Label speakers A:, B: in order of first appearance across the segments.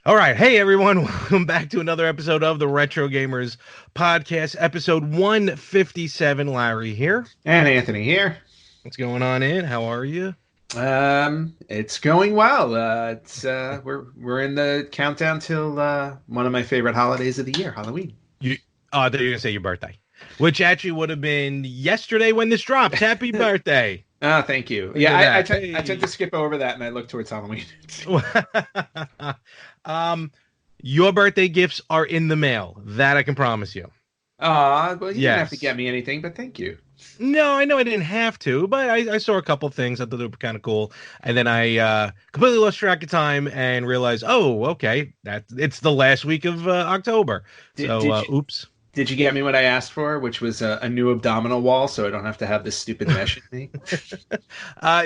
A: All right. Hey, everyone. Welcome back to another episode of the Retro Gamers Podcast, episode 157. Larry here.
B: And Anthony here.
A: What's going on, Ed? How are you?
B: It's going well. We're in the countdown till one of my favorite holidays of the year, Halloween.
A: I thought you were gonna say your birthday, which actually would have been yesterday when this dropped. Happy birthday!
B: Oh, thank you. Yeah, I tend to skip over that and I look towards Halloween.
A: Your birthday gifts are in the mail. That I can promise you.
B: Well, you didn't have to get me anything, but thank you.
A: No, I know I didn't have to, but I saw a couple things I thought they were kind of cool, and then I completely lost track of time and realized, oh, okay, it's the last week of October. Oops.
B: Did you get me what I asked for, which was a new abdominal wall, so I don't have to have this stupid mesh with me?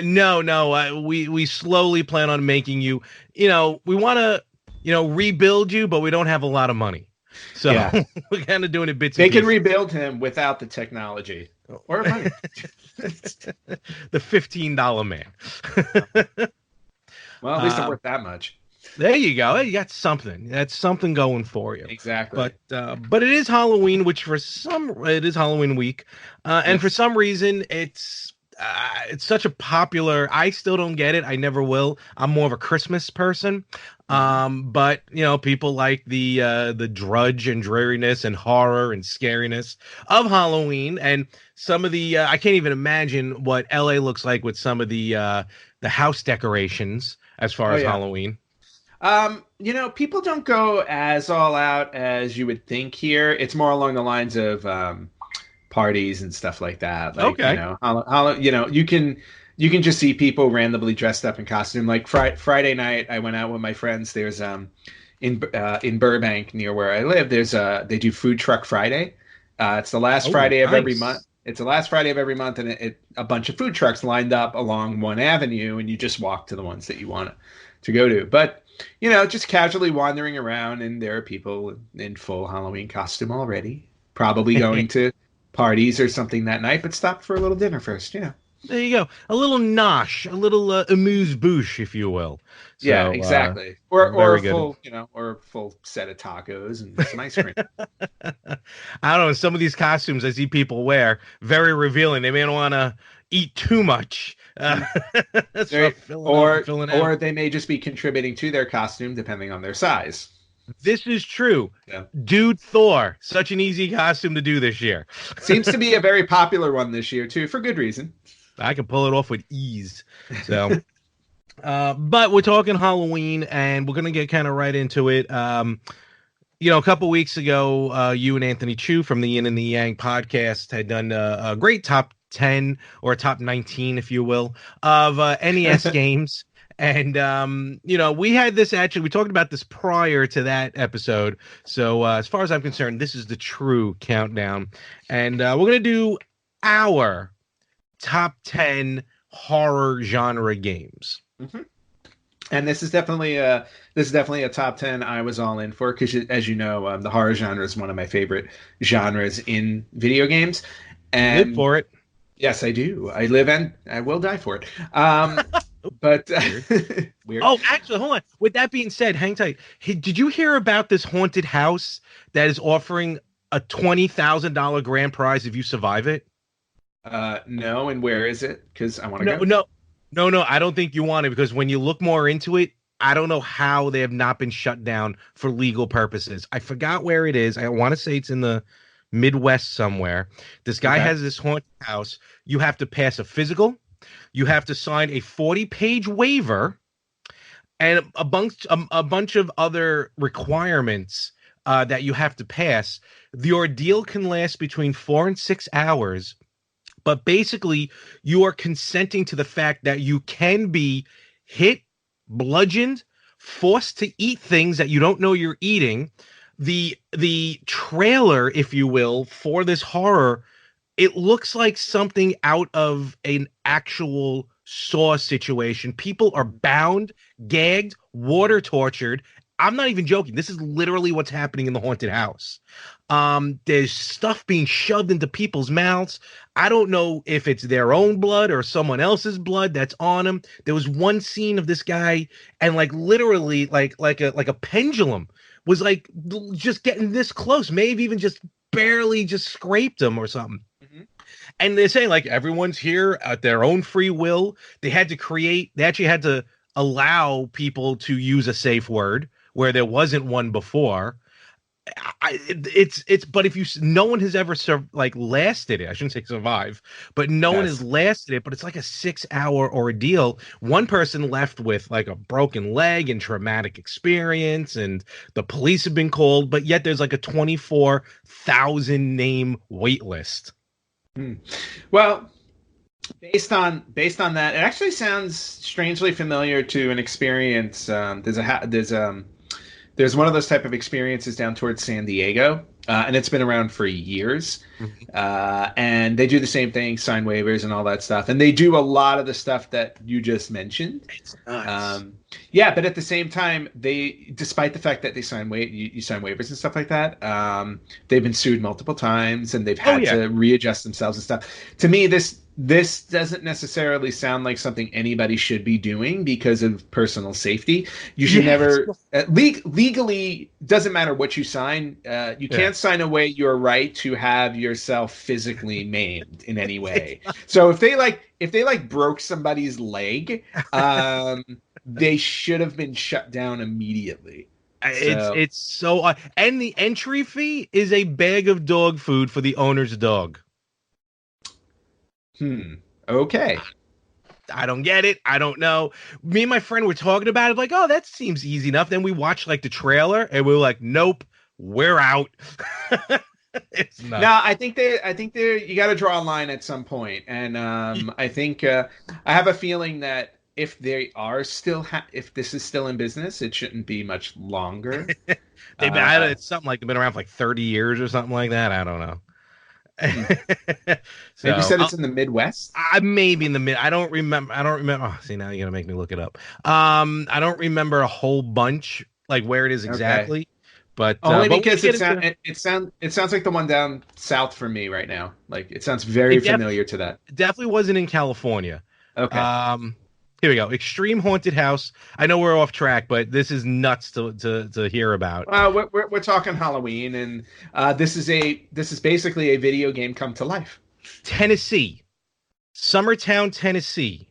A: No. We slowly plan on making you. We want to, rebuild you, but we don't have a lot of money, so yeah. We're kind of doing it bits.
B: They can rebuild him without the technology or money.
A: The $15 man.
B: Well, at least it's worth that much.
A: There you go. You got something. That's something going for you.
B: Exactly.
A: But it is Halloween, which it is Halloween week, and for some reason it's such a popular. I still don't get it. I never will. I'm more of a Christmas person. But people like the drudge and dreariness and horror and scariness of Halloween, and some of the I can't even imagine what LA looks like with some of the house decorations as far as Halloween.
B: People don't go as all out as you would think here. It's more along the lines of parties and stuff like that. Like,
A: okay.
B: You can just see people randomly dressed up in costume. Like Friday night, I went out with my friends. There's in Burbank near where I live. They do Food Truck Friday. It's the last Friday of every month. It's the last Friday of every month, and a bunch of food trucks lined up along one avenue, and you just walk to the ones that you want to go to. But just casually wandering around, and there are people in full Halloween costume already, probably going to parties or something that night, but stopped for a little dinner first.
A: There you go. A little nosh, a little amuse-bouche, if you will. So,
B: yeah, exactly. Or a full, or a full set of tacos and some ice cream.
A: I don't know. Some of these costumes I see people wear, very revealing. They may want to eat too much.
B: Or they may just be contributing to their costume depending on their size.
A: This is true. Yeah. Dude Thor, such an easy costume to do this year.
B: Seems to be a very popular one this year too, for good reason.
A: I can pull it off with ease. So but we're talking Halloween, and we're gonna get kind of right into it. A couple weeks ago, you and Anthony Chu from the Yin and the Yang podcast had done a great top 10 or top 19, if you will, of NES games. And, we had this we talked about this prior to that episode. So as far as I'm concerned, this is the true countdown. And we're going to do our top 10 horror genre games.
B: Mm-hmm. And this is definitely a top 10 I was all in for, because as you know, the horror genre is one of my favorite genres in video games. And
A: you live for it.
B: Yes, I do. I live and I will die for it. But
A: weird. Oh, actually, hold on. With that being said, hang tight. Hey, did you hear about this haunted house that is offering a $20,000 grand prize if you survive it?
B: No. And where is it? Because I want to go.
A: No. I don't think you want it, because when you look more into it, I don't know how they have not been shut down for legal purposes. I forgot where it is. I want to say it's in the Midwest somewhere. This guy has this haunted house. You have to pass a physical. You have to sign a 40-page waiver and a bunch of other requirements that you have to pass. The ordeal can last between 4 and 6 hours, but basically you are consenting to the fact that you can be hit, bludgeoned, forced to eat things that you don't know you're eating. The trailer, if you will, for this horror, it looks like something out of an actual Saw situation. People are bound, gagged, water tortured. I'm not even joking. This is literally what's happening in the haunted house. There's stuff being shoved into people's mouths. I don't know if it's their own blood or someone else's blood that's on him. There was one scene of this guy, and like literally, like a pendulum was like just getting this close, maybe even just barely just scraped him or something.
B: Mhm.
A: And they're saying like everyone's here at their own free will. They actually had to allow people to use a safe word where there wasn't one before. But if no one has ever lasted it. I shouldn't say survive, but no one has lasted it. But it's like a 6-hour ordeal. One person left with like a broken leg and traumatic experience, and the police have been called. But yet there's like a 24,000 name wait list.
B: Well, based on that, it actually sounds strangely familiar to an experience. There's one of those type of experiences down towards San Diego, and it's been around for years. And they do the same thing, sign waivers and all that stuff. And they do a lot of the stuff that you just mentioned.
A: It's nuts.
B: Yeah, but at the same time, despite the fact that they you sign waivers and stuff like that, they've been sued multiple times and they've had to readjust themselves and stuff. To me, this doesn't necessarily sound like something anybody should be doing because of personal safety. You should never legally, doesn't matter what you sign. You can't sign away your right to have yourself physically maimed in any way. So if they broke somebody's leg, they should have been shut down immediately.
A: It's so and the entry fee is a bag of dog food for the owner's dog.
B: Okay.
A: I don't get it. I don't know. Me and my friend were talking about it, like, oh, that seems easy enough. Then we watched like the trailer, and we were like, nope, we're out. It's not.
B: No, I think you got to draw a line at some point, and I think I have a feeling that if they are still if this is still in business, it shouldn't be much longer.
A: It's something like they've been around for like 30 years or something like that. I don't know.
B: So, you said it's in the Midwest?
A: Maybe in the mid. I don't remember. Oh, see, now you're gonna make me look it up. I don't remember a whole bunch like where it is exactly. Okay. But
B: only because it sounds like the one down south for me right now. Like it sounds very familiar to that.
A: Definitely wasn't in California.
B: Okay.
A: Here we go. Extreme Haunted House. I know we're off track, but this is nuts to hear about.
B: We're talking Halloween, and this is basically a video game come to life.
A: Tennessee, Summertown, Tennessee.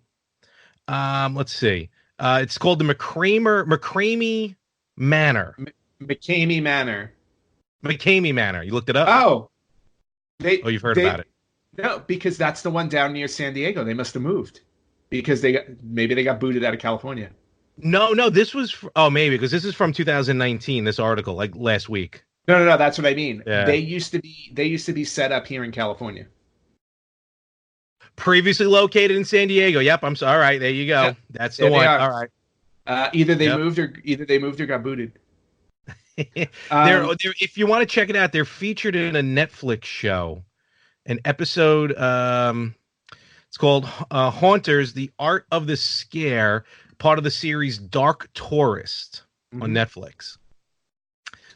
A: Let's see. It's called the McCamey Manor.
B: McCamey Manor.
A: McCamey Manor. You looked it up?
B: Oh.
A: You've heard about it.
B: No, because that's the one down near San Diego. They must have moved. Because maybe they got booted out of California.
A: No, this was maybe because this is from 2019. This article, like last week.
B: No, that's what I mean.
A: Yeah.
B: They used to be set up here in California.
A: Previously located in San Diego. Yep, I'm sorry. All right, there you go. Yep. That's the one. All right.
B: Either they moved or got booted.
A: If you want to check it out, they're featured in a Netflix show, an episode. It's called Haunters: The Art of the Scare, part of the series Dark Tourist on Netflix.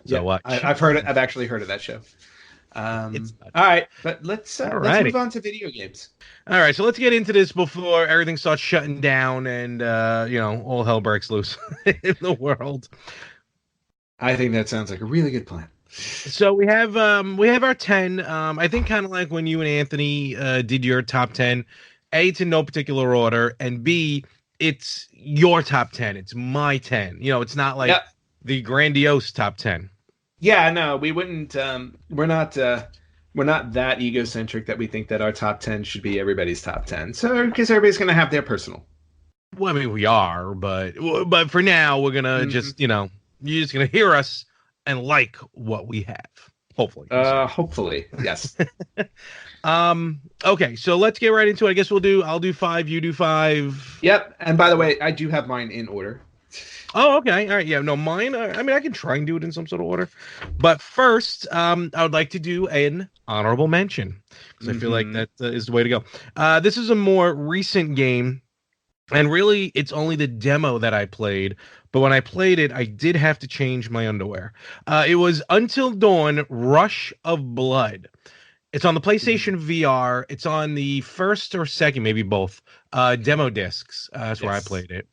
A: So
B: I've actually heard of that show. All right, but let's move on to video games.
A: All right, so let's get into this before everything starts shutting down and all hell breaks loose in the world.
B: I think that sounds like a really good plan.
A: So we have our 10. I think kind of like when you and Anthony did your top 10. A, it's in no particular order, and B, it's your top 10. It's my 10. It's not like the grandiose top 10.
B: Yeah, no, we wouldn't. We're not that egocentric that we think that our top 10 should be everybody's top 10. So because everybody's gonna have their personal.
A: Well, I mean, we are, but for now, we're gonna just you're just gonna hear us and like what we have. Hopefully.
B: Hopefully, yes.
A: Okay, so let's get right into it. I guess I'll do 5, you do 5.
B: Yep. And by the way, I do have mine in order.
A: Oh, okay. All right. Yeah, no, mine. I mean, I can try and do it in some sort of order. But first, I would like to do an honorable mention because I feel like that is the way to go. This is a more recent game, and really, it's only the demo that I played. But when I played it, I did have to change my underwear. It was Until Dawn: Rush of Blood. It's on the
B: Mhm.
A: PlayStation VR. It's on the first or second, maybe both, demo discs. That's where I
B: Yes.
A: played it.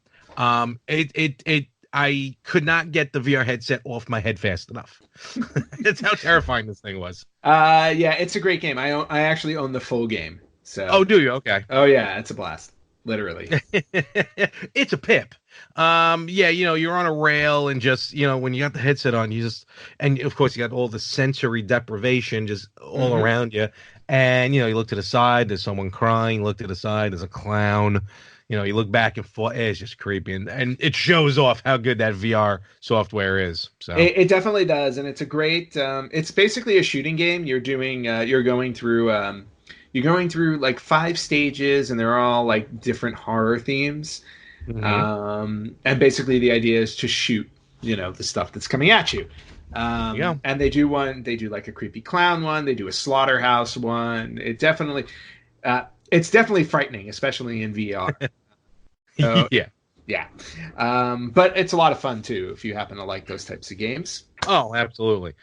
A: I could not get the VR headset off my head fast enough. That's how terrifying this thing was.
B: Yeah, it's a great game. I actually own the full game.
A: Oh,
B: So,
A: do you? Okay.
B: oh yeah, it's a blast. Literally.
A: It's a pip. Yeah, you're on a rail and just, when you got the headset on, and of course you got all the sensory deprivation just all
B: Hmm.
A: around you. And, you look to the side, there's someone crying, you look to the side, there's a clown. You look back and forth, it's just creepy. And it shows off how good that VR software is. So,
B: It definitely does, and it's a great. It's basically a shooting game. You're going through like five stages, and they're all like different horror themes.
A: mhm.
B: And basically the idea is to shoot, the stuff that's coming at you.
A: There you go.
B: And they do like a creepy clown one, they do a slaughterhouse one. It's definitely frightening, especially in VR. So
A: Yeah.
B: yeah, but it's a lot of fun too if you happen to like those types of games.
A: Oh, absolutely.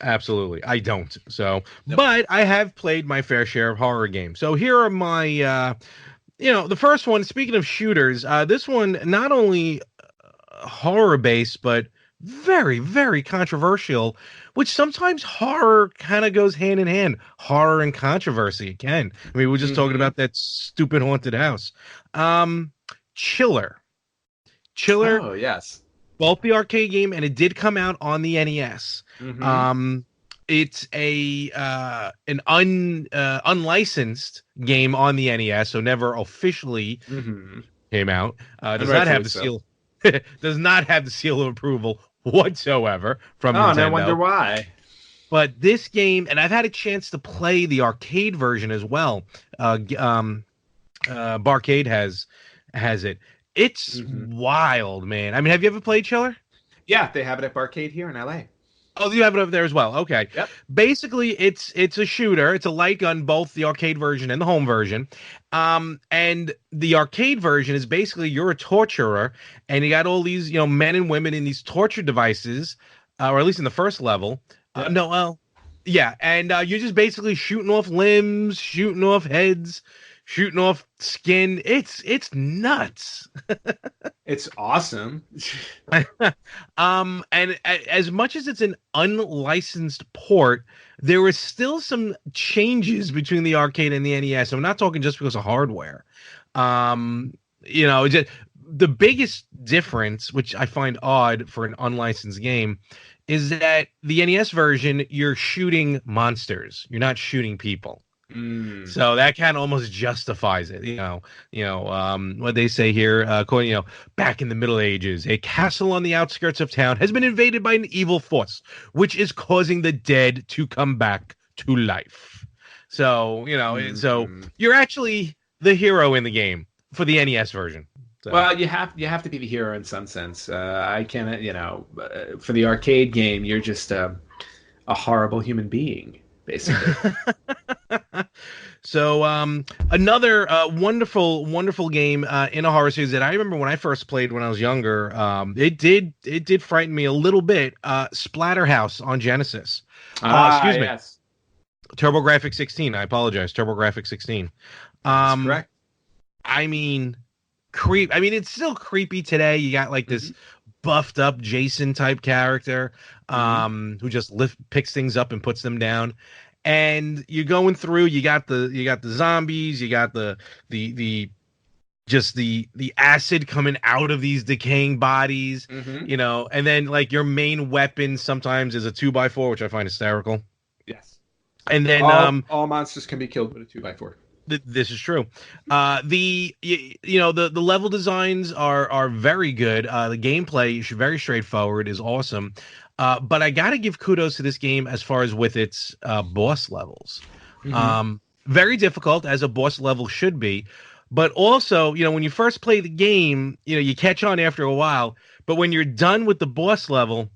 A: Absolutely. I don't. So,
B: Nope.
A: but I have played my fair share of horror games. So here are my the first one, speaking of shooters, this one not only horror based but very, very controversial, which sometimes horror kind of goes hand in hand. Horror and controversy can. I mean, we are just talking
B: Hmm.
A: about that stupid haunted house. Um Chiller. Chiller,
B: Oh yes.
A: both the arcade game and it did come out on the NES.
B: Hmm.
A: Um, it's a an unlicensed game on the NES, so never officially
B: Hmm.
A: came out.
B: And
A: Does not have
B: rightfully
A: the
B: so.
A: seal. Does not have the seal of approval whatsoever from
B: Oh, and I wonder
A: Nintendo.
B: why.
A: But this game, and I've had a chance to play the arcade version as well. Barcade has it. It's
B: Hmm.
A: wild, man. I mean, have you ever played Chiller?
B: Yeah, they have it at Barcade here in LA.
A: Oh, you have it over there as well. Okay.
B: Yep.
A: Basically, it's a shooter. It's a light gun, both the arcade version and the home version. And the arcade version is basically you're a torturer, and you got all these men and women in these torture devices, or at least in the first level.
B: Yep.
A: No, well, yeah, and you're just basically shooting off limbs, shooting off heads, shooting off skin. It's nuts.
B: It's awesome.
A: And as much as it's an unlicensed port, there were still some changes between the arcade and the NES. I'm not talking just because of hardware. Just the biggest difference, which I find odd for an unlicensed game, is that the NES version, you're shooting monsters. You're not shooting people.
B: Mm.
A: So that kind of almost justifies it, what they say here, back in the Middle Ages, a castle on the outskirts of town has been invaded by an evil force, which is causing the dead to come back to life. So, so
B: Mhm.
A: you're actually the hero in the game for the NES version. So,
B: Well, you have to be the hero in some sense. I can't, for the arcade game, you're just a horrible human being, basically.
A: so another wonderful game in a horror series that I remember when I first played when I was younger. It did frighten me a little bit. Splatterhouse on Genesis.
B: Ah,
A: Excuse me,
B: yes,
A: TurboGrafx 16. I apologize, TurboGrafx 16.
B: that is
A: Um,
B: correct.
A: I mean, creep. I mean, it's still creepy today. You got like
B: Hmm.
A: this buffed up Jason type character,
B: Hmm.
A: who just picks things up and puts them down. And you're going through. You got the zombies. You got the just the acid coming out of these decaying bodies.
B: Hmm.
A: And then like your main weapon sometimes is a 2x4, which I find hysterical.
B: Yes.
A: And then
B: All monsters can be killed with a 2x4.
A: This is true. The level designs are very good. The gameplay is very straightforward, is awesome. But I got to give kudos to this game as far as with its boss levels.
B: Hmm.
A: Very difficult as a boss level should be, but also when you first play the game, you catch on after a while. But when you're done with the boss level,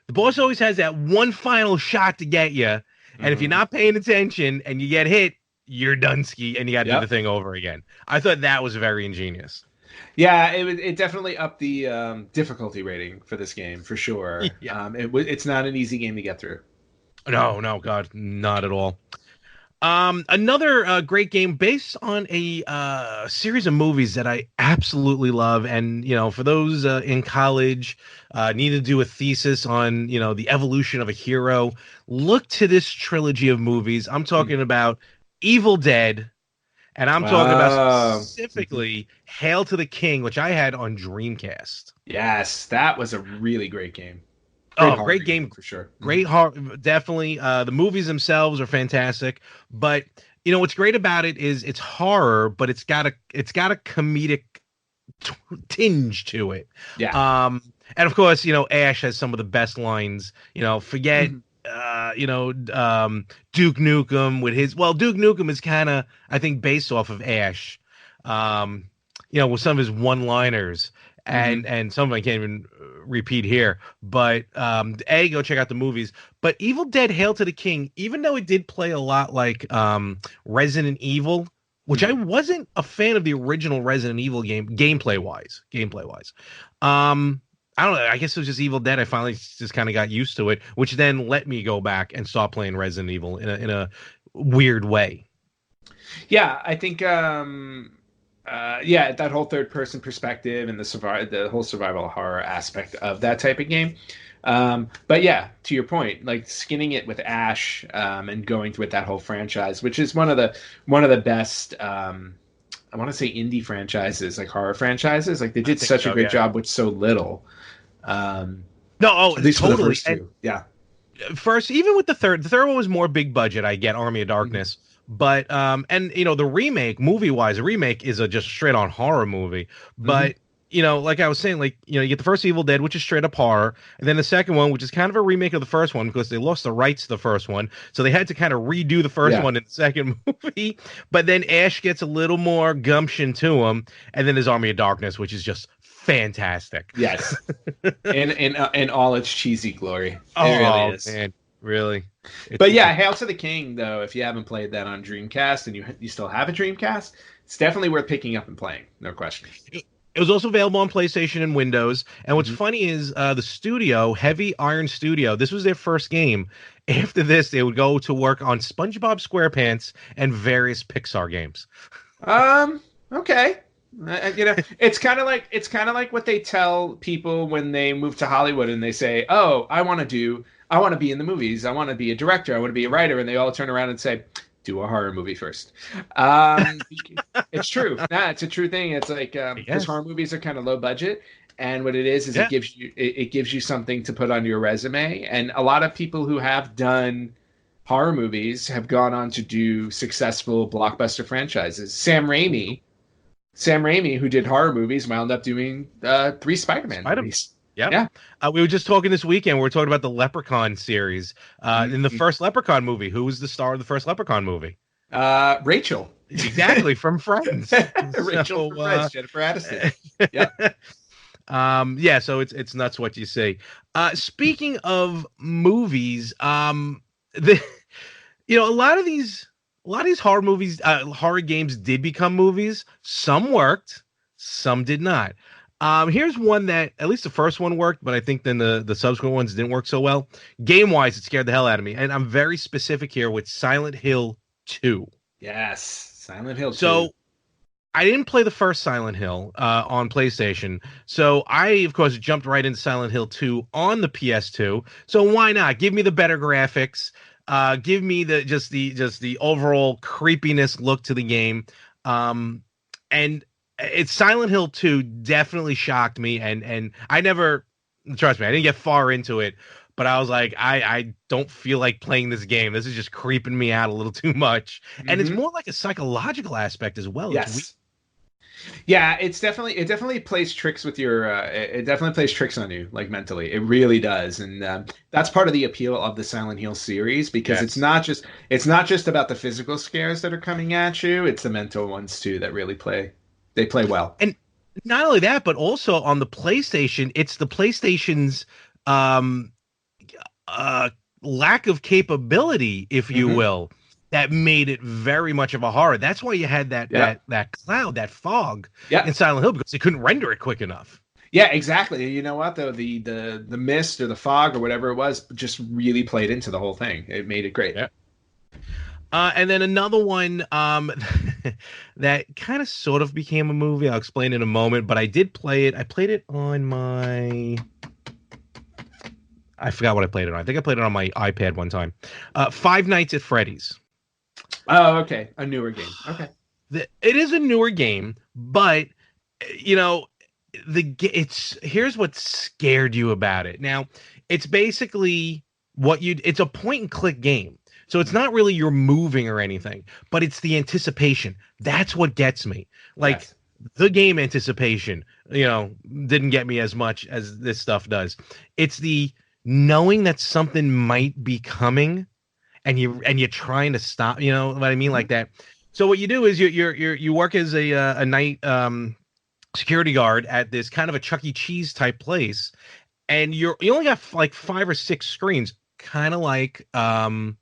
A: the boss always has that one final shot to get you. And if you're
B: Hmm.
A: not paying attention and you get hit, you're done ski and you got to do the
B: Yep.
A: thing over again. I thought that was very ingenious.
B: Yeah, it definitely upped the difficulty rating for this game for sure.
A: Yeah.
B: It's not an easy game to get through.
A: No, no, God, not at all. Another great game based on a series of movies that I absolutely love, and for those in college need to do a thesis on the evolution of a hero, look to this trilogy of movies. I'm talking about Evil Dead, and I'm talking about
B: Oh, mhm.
A: specifically Hail to the King, which I had on Dreamcast.
B: Yes, that was a really great game. Great
A: Oh,
B: horror
A: great
B: game
A: game,
B: for sure. Hmm.
A: great heart, definitely. The movies themselves are fantastic, but what's great about it is it's horror, but it's got a comedic tinge to it.
B: Yeah.
A: Um, and of course, Ash has some of the best lines. Forget
B: Mhm.
A: Duke Nukem with his. Well, Duke Nukem is kind of, I think, based off of Ash. Um, with some of his one-liners, and
B: Hmm.
A: some of them I can't even repeat here. But go check out the movies. But Evil Dead: Hail to the King, even though it did play a lot like Resident Evil, which I
B: Hmm.
A: wasn't a fan of the original Resident Evil game, gameplay wise. Um, I don't know. I guess it was just Evil Dead. I finally just kind of got used to it, which then let me go back and start playing Resident Evil in a weird way.
B: Yeah, I think yeah, that whole third person perspective and the whole survival horror aspect of that type of game. But yeah, to your point, like skinning it with Ash and going with that whole franchise, which is one of the best I want to say indie franchises, like horror franchises. Like they
A: I
B: did
A: think
B: such a
A: so.
B: great
A: Yeah.
B: job with so little. Um,
A: No. Oh,
B: at least for the
A: totally.
B: first
A: And
B: two. Yeah.
A: first, even with the third one was more big budget. I get Army of
B: Mhm.
A: Darkness, but and the remake, movie wise, the remake is a just straight on horror movie.
B: Hmm.
A: But like I was saying, like you get the first Evil Dead, which is straight up horror, and then the second one, which is kind of a remake of the first one because they lost the rights to the first one, so they had to kind of redo the first
B: Yeah.
A: one in the second movie. But then Ash gets a little more gumption to him, and then there's Army of Darkness, which is just fantastic.
B: Yes. In all its cheesy glory, it really
A: Oh
B: is.
A: man, really?
B: But
A: It's
B: yeah, Hail to the King, though, if you haven't played that on Dreamcast and you still have a Dreamcast, it's definitely worth picking up and playing. No question.
A: It was also available on PlayStation and Windows. And what's
B: Hmm.
A: funny is the studio, Heavy Iron Studio, this was their first game. After this, they would go to work on SpongeBob SquarePants and various Pixar games.
B: Okay. It's kind of like what they tell people when they move to Hollywood and they say, "Oh, I want to be in the movies. I want to be a director. I want to be a writer," and they all turn around and say, "Do a horror movie first." Um, it's true. Nah, it's a true thing. It's like because
A: Yes.
B: horror movies are kind of low budget, and what it is
A: Yeah.
B: it gives you something to put on your resume. And a lot of people who have done horror movies have gone on to do successful blockbuster franchises. Sam Raimi, who did horror movies, wound up doing three Spider-Man
A: Spider.
B: movies.
A: Yep.
B: Yeah.
A: We were just talking this weekend. We were talking about the Leprechaun series. In the
B: Mhm.
A: first Leprechaun movie, who was the star of the first Leprechaun movie?
B: Rachel.
A: Exactly, from Friends.
B: Rachel
A: So,
B: from Friends, Jennifer Aniston. Yep.
A: yeah, so it's nuts what you see. Speaking of movies, the a lot of these horror movies, horror games did become movies. Some worked, some did not. Here's one that at least the first one worked, but I think then the subsequent ones didn't work so well. Game wise, it scared the hell out of me, and I'm very specific here with Silent Hill 2.
B: Yes. Silent Hill 2.
A: So I didn't play the first Silent Hill on PlayStation, so I, of course, jumped right into Silent Hill 2 on the PS2. So why not? Give me the better graphics. Give me the overall creepiness look to the game. Um, and it's Silent Hill 2 definitely shocked me, and I never, trust me, I didn't get far into it. But I was like, I don't feel like playing this game. This is just creeping me out a little too much. And it's
B: Hmm.
A: more like a psychological aspect as well. It's weird.
B: Yes. Yeah, it definitely plays tricks with your it definitely plays tricks on you like mentally. It really does. And that's part of the appeal of the Silent Hill series because it's
A: Yes.
B: not just it's not just about the physical scares that are coming at you, it's the mental ones too that really play well.
A: And not only that, but also on the PlayStation, it's the PlayStation's um uh lack of capability, if you
B: Hmm.
A: will, that made it very much of a horror. That's why you had that
B: Yeah.
A: that that cloud, that fog
B: Yeah.
A: in Silent Hill because they couldn't render it quick enough.
B: Yeah, exactly. You know what though? The mist or the fog or whatever it was just really played into the whole thing. It made it great.
A: Yeah. And then another one that kind of sort of became a movie. I'll explain in a moment, but I did play it. I played it on my. I forgot what I played it on. I think I played it on my iPad one time. Five Nights at Freddy's.
B: Oh, okay. A newer game. Okay.
A: It is a newer game, but you know, it's here's what scared you about it. Now, it's basically it's a point and click game. So it's not really you're moving or anything, but it's the anticipation. That's what gets me. Like
B: Yes.
A: the game anticipation, didn't get me as much as this stuff does. It's the knowing that something might be coming and you're trying to stop, you know what I mean? Like that. So what you do is you work as a night security guard at this kind of a Chuck E. Cheese type place, and you only got like 5 or 6 screens, kind of like Night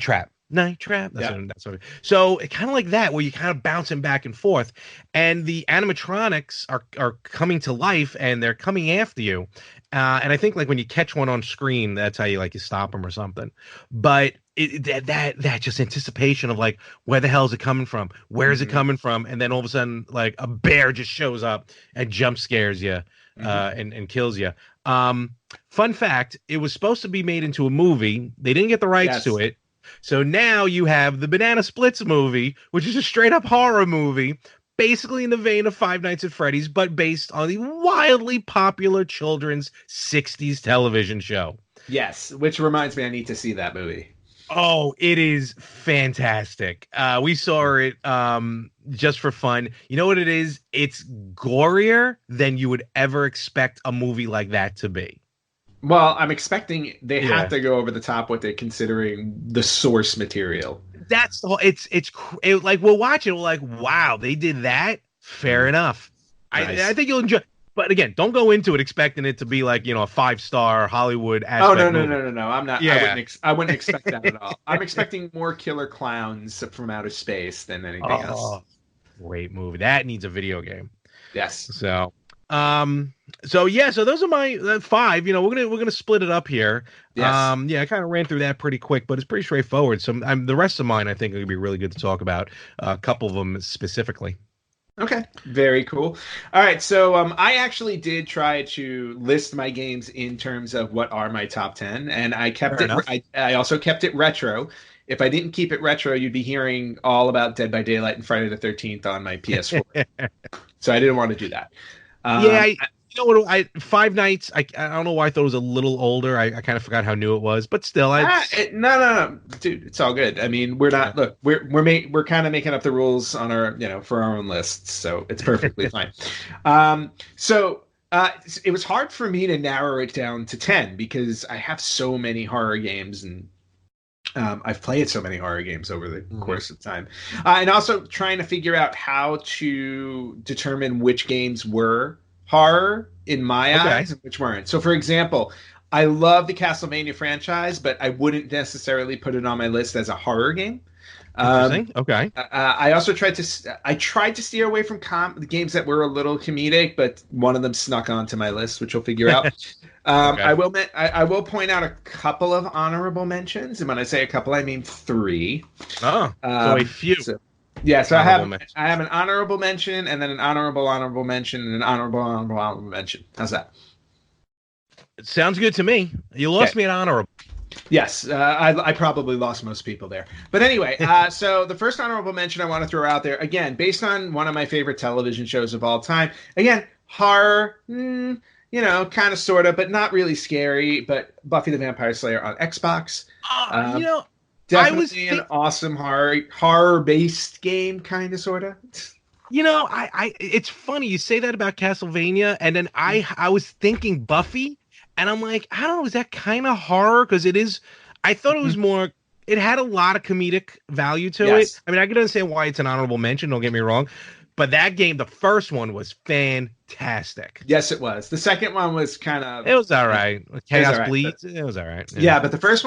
A: Trap. Night Trap. That's what. So kind of like that, where you kind of bouncing back and forth, and the animatronics are coming to life, and they're coming after you. And I think like when you catch one on screen, that's how you stop them or something. But that just anticipation of like, where the hell is it coming from? Where is it coming from? And then all of a sudden, like a bear just shows up and jump scares you, and kills you. Fun fact: it was supposed to be made into a movie. They didn't get the rights to it. So now you have the Banana Splits movie, which is a straight up horror movie, basically in the vein of Five Nights at Freddy's, but based on the wildly popular children's 60s television show.
B: Yes, which reminds me, I need to see that movie.
A: Oh, it is fantastic. We saw it just for fun. You know what it is? It's gorier than you would ever expect a movie like that to be.
B: Well, I'm expecting they have to go over the top what they're considering the source material.
A: That's the whole. It's like we'll watch it. We're like, wow, they did that. Fair enough. Nice. I think you'll enjoy. But again, don't go into it expecting it to be like a 5-star Hollywood aspect.
B: Oh no. I'm not.
A: Yeah.
B: I wouldn't expect that at all. I'm expecting more killer clowns from outer space than anything else.
A: Great movie. That needs a video game.
B: Yes.
A: So those are my 5. We're gonna split it up here.
B: Yes.
A: I kind of ran through that pretty quick, but it's pretty straightforward. So the rest of mine I think would be really good to talk about. A couple of them specifically.
B: Okay, very cool. All right, so I actually did try to list my games in terms of what are my top 10, and I kept I also kept it retro. If I didn't keep it retro, you'd be hearing all about Dead by Daylight and Friday the 13th on my PS4. So I didn't want to do that.
A: Five Nights. I don't know why I thought it was a little older. I kind of forgot how new it was, but still,
B: no, dude, it's all good. I mean, we're not. Look, we're kind of making up the rules on our for our own lists, so it's perfectly fine. It was hard for me to narrow it down to 10 because I have so many horror games and. I've played so many horror games over the course of time, and also trying to figure out how to determine which games were horror in my eyes and which weren't. So, for example, I love the Castlevania franchise, but I wouldn't necessarily put it on my list as a horror game.
A: Interesting. Okay.
B: I also tried to steer away from the games that were a little comedic, but one of them snuck onto my list, which we'll figure out. I will point out a couple of honorable mentions, and when I say a couple, I mean 3.
A: Oh, so a few.
B: So I have an honorable mention, and then an honorable mention, and an honorable mention. How's that?
A: It sounds good to me. You lost me at honorable.
B: Yes, I probably lost most people there. But anyway, so the first honorable mention I want to throw out there, again, based on one of my favorite television shows of all time. Again, horror, kind of, sort of, but not really scary. But Buffy the Vampire Slayer on Xbox. Definitely an awesome horror-based game, kind of, sort of.
A: It's funny you say that about Castlevania, and then I was thinking Buffy. And I'm like, I don't know, is that kind of horror? Because it is, I thought it was more, it had a lot of comedic value to it. I mean, I can understand why it's an honorable mention, don't get me wrong. But that game, the first one was fantastic.
B: Yes, it was. The second one was kind of...
A: It was all right. Chaos Bleeds, it was all right.
B: Yeah, but the first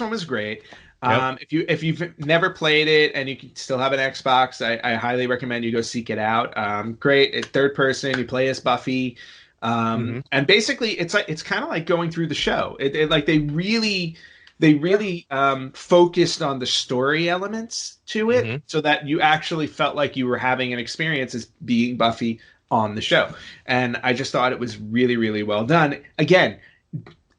B: one was great. Yep. If you've never played it and you can still have an Xbox, I highly recommend you go seek it out. Great, third person, you play as Buffy. And basically it's kind of like going through the show. They really they really focused on the story elements to it,
A: Hmm.
B: so that you actually felt like you were having an experience as being Buffy on the show. And I just thought it was really, really well done. Again,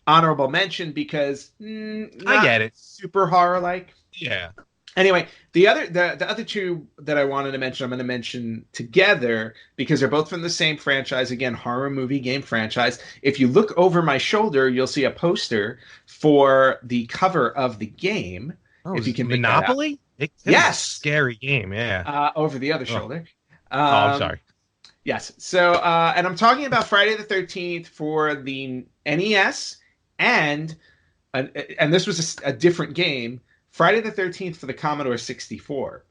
B: honorable mention because
A: I
B: not
A: get it.
B: super horror like.
A: Yeah.
B: Anyway, the other two that I wanted to mention, I'm going to mention together because they're both from the same franchise. Again, horror movie game franchise. If you look over my shoulder, you'll see a poster for the cover of the game.
A: Oh,
B: If
A: is
B: you
A: it
B: can make that out,
A: Monopoly? It is a
B: yes,
A: scary game. Yeah.
B: over the other
A: Oh,
B: shoulder.
A: I'm
B: Um,
A: sorry.
B: yes. So, and I'm talking about Friday the 13th for the NES, and and this was a different game. Friday the 13th for the Commodore 64.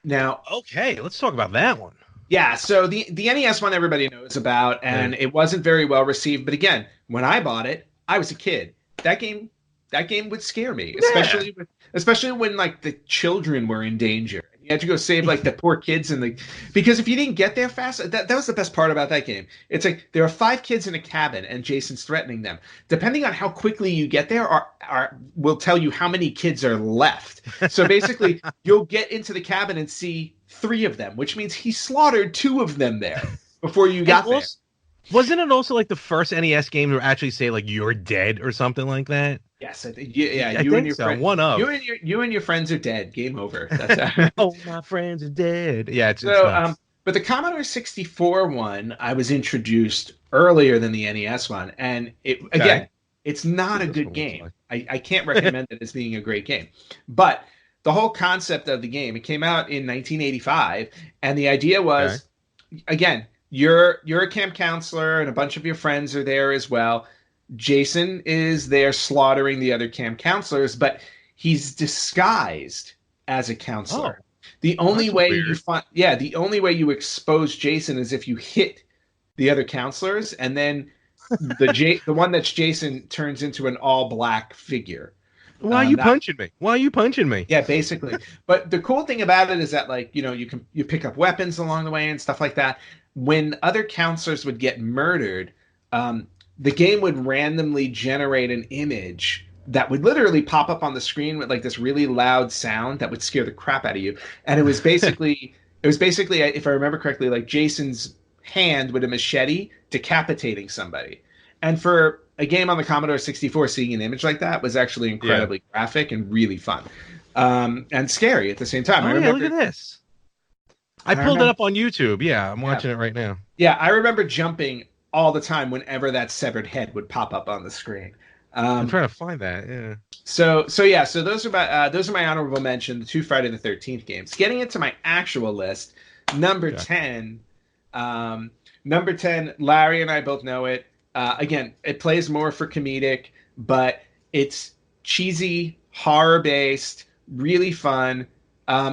B: Now,
A: Okay, let's talk about that one.
B: yeah, so the NES one everybody knows about,
A: Yeah.
B: and it wasn't very well received. But again, when I bought it, I was a kid. That game, that game would scare me,
A: Yeah.
B: especially when like the children were in danger. You had to go save like the poor kids in the because if you didn't get there fast, that was the best part about that game. It's like there are five kids in a cabin, and Jason's threatening them. Depending on how quickly you get there, will tell you how many kids are left. So basically, you'll get into the cabin and see three of them, which means he slaughtered two of them there before you
A: And
B: got there.
A: also, wasn't it also like the first NES game to actually say like you're dead or something like that?
B: Yes, I think yeah,
A: I
B: you and
A: think
B: your
A: so.
B: friend,
A: One of.
B: you and your friends are dead. Game over. That's
A: Oh, my friends are dead. Yeah, it's
B: so.
A: nuts.
B: But the Commodore 64 one, I was introduced earlier than the NES one, and it
A: Okay.
B: again, it's not a
A: This
B: good
A: one looks
B: game.
A: like.
B: I can't recommend it as being a great game, but the whole concept of the game, it came out in 1985, and the idea
A: Okay.
B: was, again, you're a camp counselor, and a bunch of your friends are there as well. Jason is there slaughtering the other camp counselors, but he's disguised as a
A: Oh,
B: counselor. The only
A: that's
B: way you
A: weird.
B: find, yeah, the only way you expose Jason is if you hit the other counselors, and then the one that's Jason turns into an all black figure.
A: Why are you
B: That
A: punching me? Why are you punching me?
B: Yeah, basically. But the cool thing about it is that like, you pick up weapons along the way and stuff like that. When other counselors would get murdered, um, the game would randomly generate an image that would literally pop up on the screen with like this really loud sound that would scare the crap out of you. And it was basically, if I remember correctly, like Jason's hand with a machete decapitating somebody. And for a game on the Commodore 64, seeing an image like that was actually
A: Yeah.
B: incredibly graphic and really fun, and scary at the same time.
A: Oh yeah, look at this. I
B: I
A: pulled it
B: remember,
A: up on YouTube. Yeah, I'm
B: yeah,
A: watching it right now.
B: yeah, I remember jumping all the time whenever that severed head would pop up on the screen.
A: I'm
B: Um,
A: trying to find that. Yeah.
B: so those are my honorable mention, the two Friday the 13th games. Getting into my actual list, number
A: Okay.
B: 10, number 10, Larry and I both know it. Again, it plays more for comedic, but it's cheesy, horror based, really fun.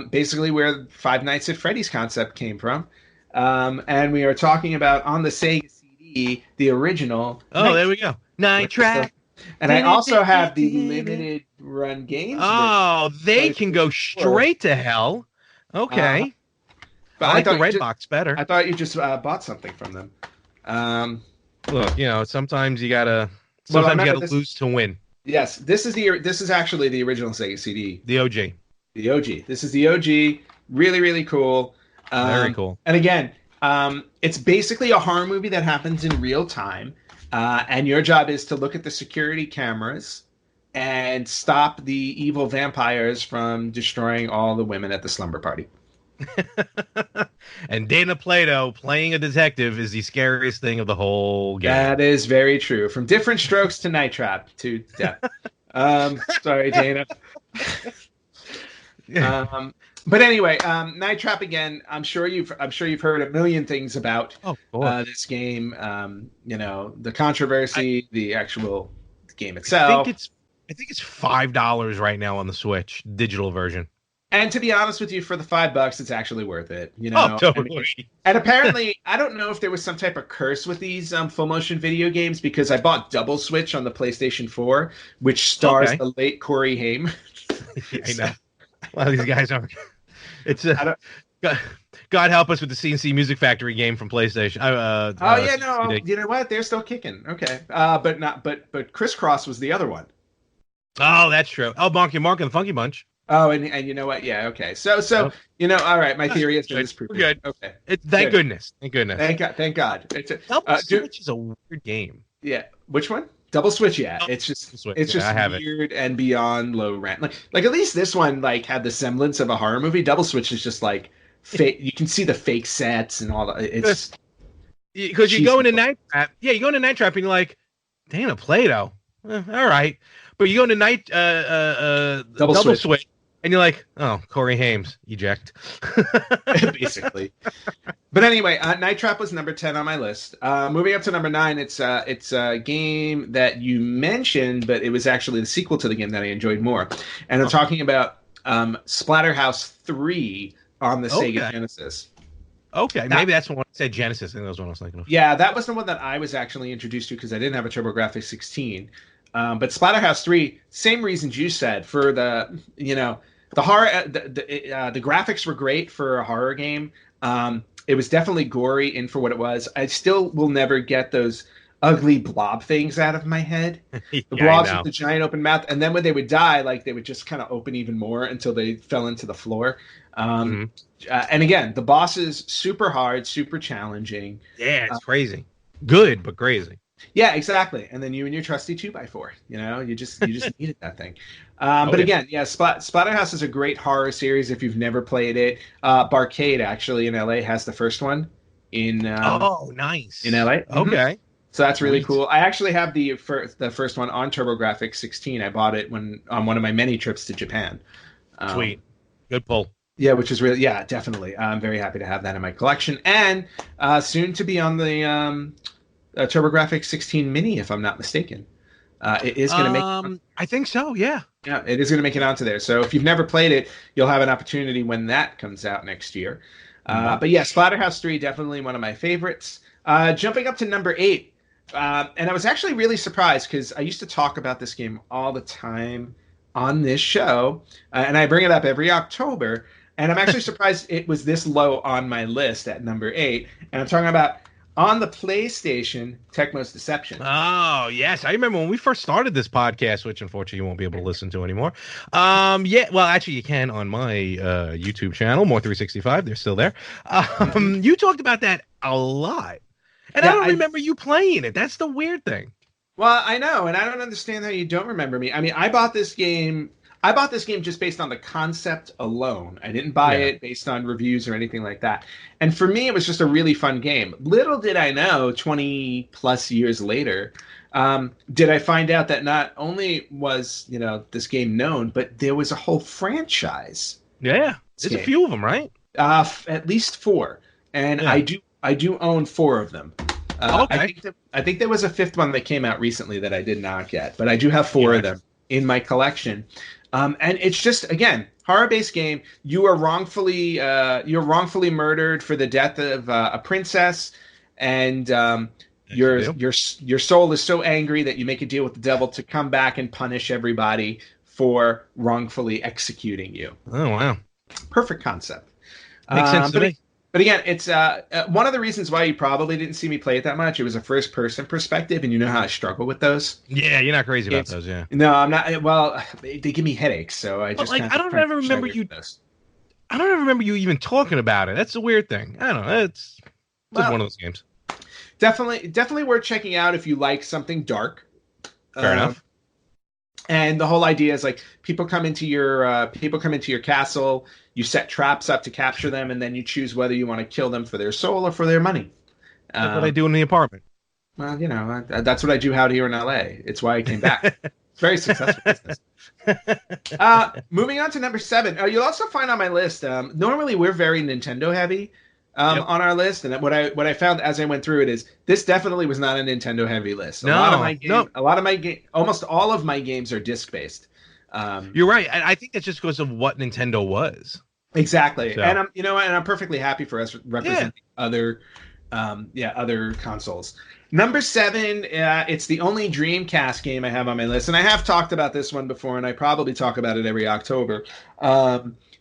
B: Basically, where Five Nights at Freddy's concept came from. And we are talking about on the Sega CD, the original
A: Oh,
B: Night
A: there we go. Night
B: Trap.
A: Trap.
B: And I also have the limited run games version.
A: Oh, they can go
B: Sure.
A: straight to hell.
B: Uh,
A: Okay.
B: but
A: I like the
B: thought you
A: red
B: just,
A: box better.
B: I thought you just bought something from them. Um,
A: Look, sometimes you gotta
B: well, I
A: sometimes you
B: remember
A: gotta
B: this.
A: lose to win.
B: Yes, this is actually the original Sega CD,
A: The OG.
B: the OG. This is the OG. Really, really cool.
A: Very cool.
B: And again, it's basically a horror movie that happens in real time, and your job is to look at the security cameras and stop the evil vampires from destroying all the women at the slumber party.
A: And Dana Plato playing a detective is the scariest thing of the whole game.
B: That is very true. From Different Strokes to Night Trap to death. Sorry, Dana. But anyway, Night Trap again. I'm sure you've heard a million things about
A: Oh, of course.
B: this game. The controversy, the actual game
A: I
B: itself.
A: I think it's $5 right now on the Switch digital version.
B: And to be honest with you, for the $5, it's actually worth it.
A: Oh,
B: I mean,
A: totally.
B: and apparently, I don't know if there was some type of curse with these full motion video games because I bought Double Switch on the PlayStation 4, which stars
A: Okay.
B: the late Corey Haim.
A: I know. A lot of these guys aren't. It's
B: I don't-
A: God help us with the CNC Music Factory game from PlayStation.
B: Oh yeah, no,
A: CD.
B: you know what? They're still kicking. Okay, but Crisscross was the other one.
A: Oh, that's true. Oh, Bonky Mark and the Funky Bunch.
B: Oh, and you know what? Yeah, okay. So
A: Yep.
B: all right. My
A: Ah,
B: theory has been
A: good. We're
B: disproven.
A: good.
B: Okay,
A: Thank
B: good.
A: goodness. Thank goodness.
B: Thank God. Thank God. It's
A: Double
B: do
A: Switch is a weird game.
B: yeah. Which one? Double Switch. Yeah,
A: Double
B: it's just
A: Switch.
B: it's
A: Yeah, I
B: just
A: have it.
B: weird and beyond low rent. Like at least this one like had the semblance of a horror movie. Double Switch is just like fake. You can see the fake sets and all that. It's
A: Because you go
B: cheesy.
A: into Night Trap. Yeah, you go into Night Trap and you're like, Dana Plato. All right. But you go into
B: Double
A: Double
B: Switch.
A: Switch and you're like, oh, Corey Haim, eject.
B: Basically. But anyway, Night Trap was number 10 on my list. Moving up to number 9, it's a game that you mentioned, but it was actually the sequel to the game that I enjoyed more. And I'm talking about Splatterhouse 3 on the Sega Genesis.
A: Okay, maybe that's the one I said Genesis. I think that was one I was thinking of.
B: Yeah, that was the one that I was actually introduced to because I didn't have a TurboGrafx 16. But Splatterhouse 3, same reasons you said for the horror, the graphics were great for a horror game. It was definitely gory in for what it was. I still will never get those ugly blob things out of my head. The blobs with the giant open mouth, and then when they would die, like they would just kind of open even more until they fell into the floor. And again, the boss is super hard, super challenging.
A: Yeah, it's crazy. Good, but crazy.
B: Yeah, exactly. And then you and your trusty 2x4, you just needed that thing. But again, yeah, Splatterhouse is a great horror series if you've never played it. Barcade actually in LA has the first one in
A: nice.
B: In LA.
A: Mm-hmm. Okay.
B: So that's really cool. I actually have the first one on TurboGrafx 16. I bought it on one of my many trips to Japan.
A: Sweet. Good pull.
B: Yeah, which is really, definitely. I'm very happy to have that in my collection. And soon to be on the TurboGrafx 16 Mini, if I'm not mistaken. It is going to make...
A: I think so, yeah.
B: Yeah, it is going to make it onto there. So if you've never played it, you'll have an opportunity when that comes out next year. But yeah, Splatterhouse 3, definitely one of my favorites. Jumping up to number 8. And I was actually really surprised because I used to talk about this game all the time on this show. And I bring it up every October. And I'm actually surprised it was this low on my list at number 8. And I'm talking about on the PlayStation, Tecmo's Deception.
A: Oh, yes. I remember when we first started this podcast, which unfortunately you won't be able to listen to anymore. Yeah, well, actually you can on my YouTube channel, More365. They're still there. You talked about that a lot. And I don't remember you playing it. That's the weird thing.
B: Well, I know, and I don't understand how you don't remember me. I mean, I bought this game just based on the concept alone. I didn't buy it based on reviews or anything like that. And for me, it was just a really fun game. Little did I know, 20 plus years later, did I find out that not only was, this game known, but there was a whole franchise.
A: Yeah, there's a few of them, right?
B: At least 4. And I do own 4 of them.
A: Okay.
B: I think there was a 5th one that came out recently that I did not get, but I do have 4 of them in my collection. And it's just, again, horror-based game. You are wrongfully murdered for the death of a princess, and your soul is so angry that you make a deal with the devil to come back and punish everybody for wrongfully executing you.
A: Oh wow!
B: Perfect concept.
A: Makes sense to me.
B: But again, it's one of the reasons why you probably didn't see me play it that much. It was a first-person perspective, and you know how I struggle with those.
A: Yeah, you're not crazy about those, yeah.
B: No, I'm not. Well, they give me headaches, so I just.
A: I don't ever remember you. I don't ever remember you even talking about it. That's the weird thing. I don't know. It's just one of those games.
B: Definitely worth checking out if you like something dark.
A: Fair enough.
B: And the whole idea is like people come into your castle. You set traps up to capture them, and then you choose whether you want to kill them for their soul or for their money.
A: That's what I do in the apartment.
B: Well, that's what I do out here in LA. It's why I came back. It's very successful business. Moving on to number 7. You'll also find on my list. Normally, we're very Nintendo heavy on our list, and what I found as I went through it is this definitely was not a Nintendo heavy list. Almost all of my games are disc based.
A: You're right. I think that's just because of what Nintendo was.
B: Exactly. So. And I'm perfectly happy for us representing other consoles. Number 7, it's the only Dreamcast game I have on my list, and I have talked about this one before, and I probably talk about it every October.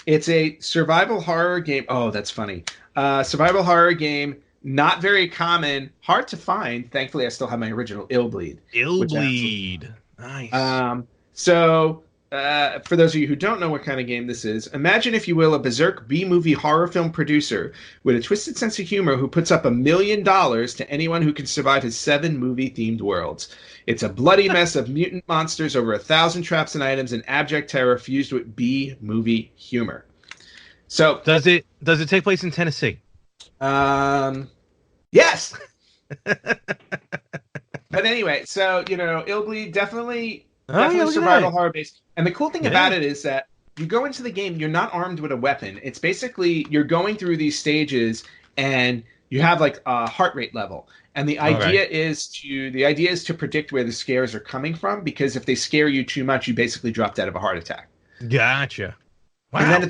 B: It's a survival horror game. Oh, that's funny. Survival horror game, not very common, hard to find. Thankfully, I still have my original Illbleed.
A: Nice.
B: So, for those of you who don't know what kind of game this is, imagine, if you will, a berserk B movie horror film producer with a twisted sense of humor who puts up $1 million to anyone who can survive his 7 movie themed worlds. It's a bloody mess of mutant monsters, over 1,000 traps and items, and abject terror fused with B movie humor. So,
A: Does it take place in Tennessee?
B: Yes. But anyway, so Illbleed definitely survival horror based. And the cool thing about it is that you go into the game, you're not armed with a weapon. It's basically you're going through these stages and you have like a heart rate level. And the idea is to predict where the scares are coming from, because if they scare you too much, you basically drop dead of a heart attack.
A: Gotcha. Wow.
B: And then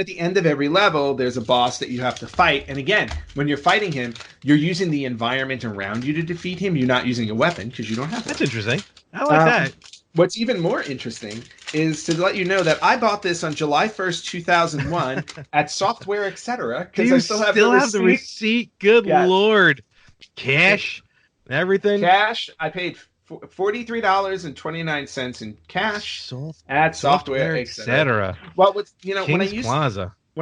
B: at the end of every level, there's a boss that you have to fight. And again, when you're fighting him, you're using the environment around you to defeat him. You're not using a weapon because you don't have one.
A: That's interesting. I like that.
B: What's even more interesting is to let you know that I bought this on July 1st, 2001 at Software Etc.
A: because I still have the receipt. Good Lord. Cash and everything.
B: Cash. I paid $43.29 in cash at Software Etc. Well, when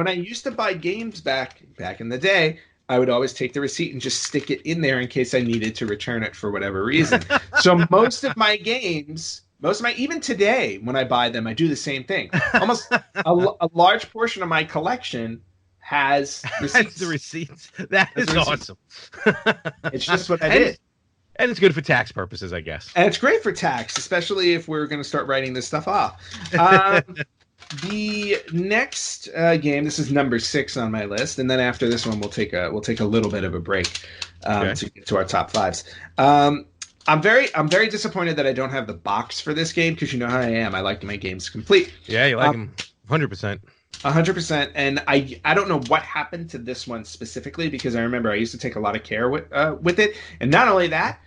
B: I used to buy games back in the day, I would always take the receipt and just stick it in there in case I needed to return it for whatever reason. So most of my games, even today when I buy them, I do the same thing. Almost a large portion of my collection has receipts.
A: That's the receipts. That is awesome.
B: It's just what I did.
A: And it's good for tax purposes, I guess.
B: And it's great for tax, especially if we're going to start writing this stuff off. The next game, this is number 6 on my list, and then after this one, we'll take a little bit of a break to get to our top 5s. I'm very disappointed that I don't have the box for this game, because you know how I am. I like my games complete.
A: Yeah, you like them 100%.
B: 100%. And I don't know what happened to this one specifically, because I remember I used to take a lot of care with it. And not only that,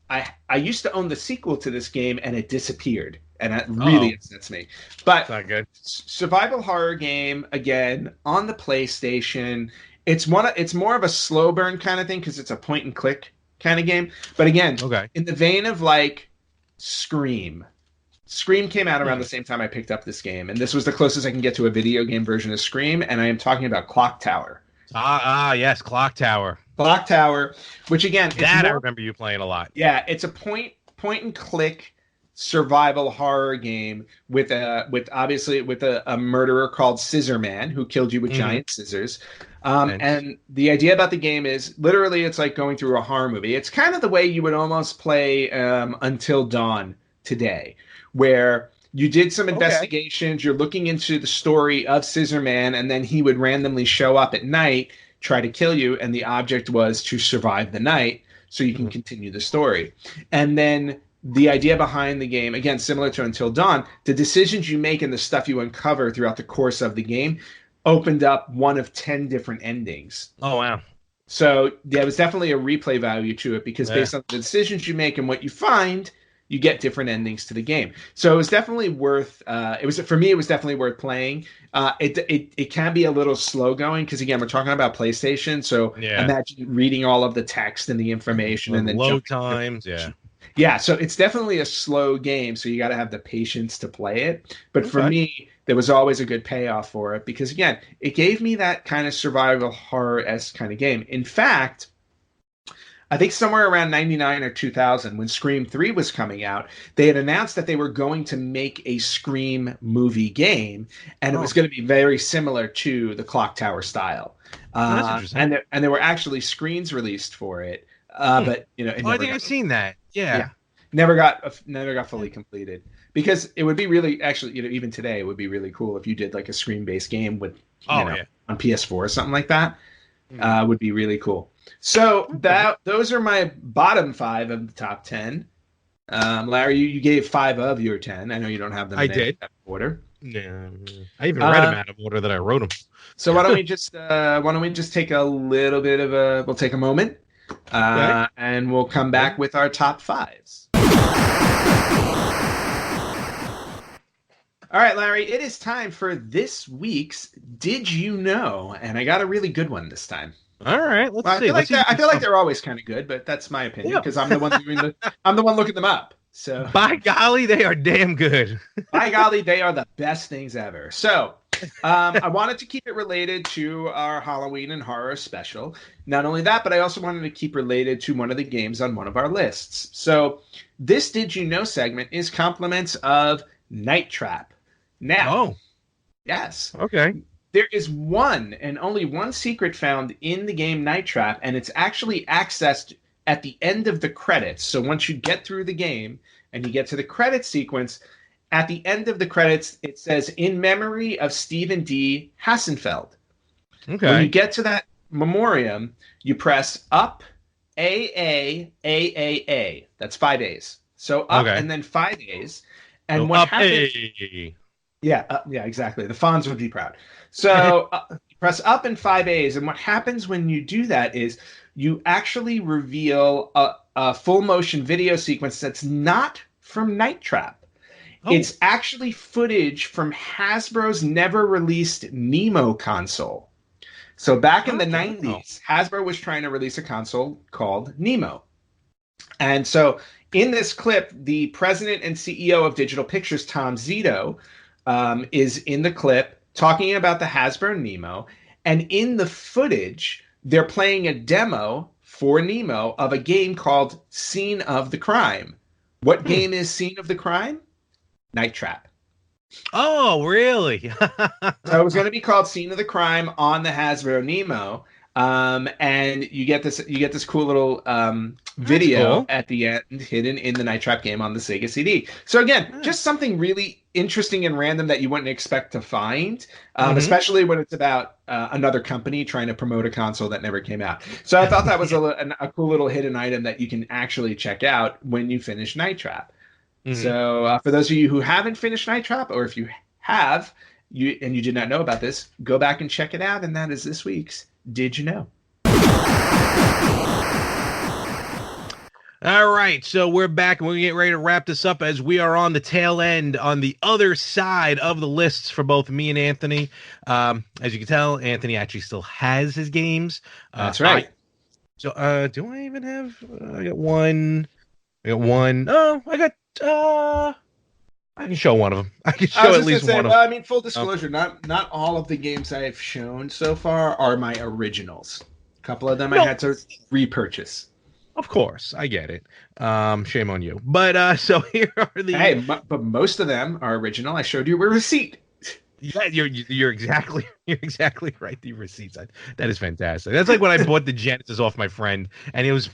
B: I used to own the sequel to this game and it disappeared. And that really upsets me. But
A: not good.
B: Survival horror game, again, on the PlayStation. It's more of a slow burn kind of thing because it's a point and click kind of game. But again, in the vein of like Scream. Scream came out around the same time I picked up this game, and this was the closest I can get to a video game version of Scream, and I am talking about Clock Tower.
A: Yes, Clock Tower.
B: Clock Tower, which again,
A: I remember you playing a lot.
B: Yeah, it's a point and click survival horror game with a murderer called Scissor Man who killed you with giant scissors. And the idea about the game is literally it's like going through a horror movie. It's kind of the way you would almost play Until Dawn today, where you did some investigations, you're looking into the story of Scissor Man, and then he would randomly show up at night, try to kill you, and the object was to survive the night so you can continue the story. And then the idea behind the game, again, similar to Until Dawn, the decisions you make and the stuff you uncover throughout the course of the game opened up one of 10 different endings.
A: Oh, wow.
B: So there was definitely a replay value to it, because based on the decisions you make and what you find, you get different endings to the game. So it was definitely worth. It was definitely worth playing. It can be a little slow going because again we're talking about PlayStation. So imagine reading all of the text and the information and then
A: load times.
B: Yeah. So it's definitely a slow game. So you got to have the patience to play it. But for me, there was always a good payoff for it because again, it gave me that kind of survival horror-esque kind of game. In fact, I think somewhere around 99 or 2000, when Scream 3 was coming out, they had announced that they were going to make a Scream movie game, and it was going to be very similar to the Clock Tower style.
A: That's interesting.
B: And there were actually screens released for it, but
A: I think I've seen that. Yeah.
B: Never got fully completed because it would be really actually even today it would be really cool if you did like a Scream-based game with on PS4 or something like that. Would be really cool. So those are my bottom 5 of the top 10. Larry, you gave 5 of your 10. I know you don't have them in that order.
A: Yeah, I even read them out of order that I wrote them.
B: So why don't we just take a little bit of we'll take a moment, and we'll come back with our top 5s. All right, Larry, it is time for this week's Did You Know? And I got a really good one this time.
A: All right, let's see.
B: I feel like they're always kind of good, but that's my opinion because I'm the one looking them up. So
A: By golly, they are damn good.
B: by golly, they are the best things ever. So I wanted to keep it related to our Halloween and horror special. Not only that, but I also wanted to keep related to one of the games on one of our lists. So this Did You Know segment is compliments of Night Trap. Now,
A: Oh,
B: yes,
A: okay.
B: there is one and only one secret found in the game Night Trap, and it's actually accessed at the end of the credits. So once you get through the game and you get to the credit sequence, at the end of the credits, it says, "In memory of Stephen D. Hassenfeld."
A: Okay.
B: When you get to that memoriam, you press up, A. That's 5 A's. So up
A: Okay.
B: and then 5 A's. And
A: So
B: what
A: up,
B: happens...
A: hey.
B: Yeah, exactly. The Fonz would be proud. So press up and 5 A's. And what happens when you do that is you actually reveal a full motion video sequence that's not from Night Trap.
A: Oh.
B: It's actually footage from Hasbro's never released Nemo console. So back in the 90s, Hasbro was trying to release a console called Nemo. And so in this clip, the president and CEO of Digital Pictures, Tom Zito, is in the clip talking about the Hasbro Nemo. And in the footage, they're playing a demo for Nemo of a game called Scene of the Crime. What game is Scene of the Crime? Night Trap.
A: Oh, really?
B: So it was going to be called Scene of the Crime on the Hasbro Nemo. And you get this cool little video
A: cool.
B: at the end hidden in the Night Trap game on the Sega CD. So again, just something really interesting and random that you wouldn't expect to find, especially when it's about another company trying to promote a console that never came out. So I thought that was a cool little hidden item that you can actually check out when you finish Night Trap. So for those of you who haven't finished Night Trap, or if you have, you did not know about this, go back and check it out. And that is this week's Did You Know?
A: All right, so we're back and we're getting ready to wrap this up as we are on the tail end, on the other side of the lists for both me and Anthony. As you can tell, Anthony actually still has his games.
B: That's right.
A: Do I even have? I got one. Oh, I can show one of them. I can show at least one of them.
B: Well, I mean, full disclosure, not all of the games I've shown so far are my originals. A couple of them I had to repurchase.
A: Of course, I get it. Shame on you. But so here are the.
B: Hey, but most of them are original. I showed you a receipt.
A: Yeah, you're exactly right. The receipts, that is fantastic. That's like when I bought the Genesis off my friend, and it was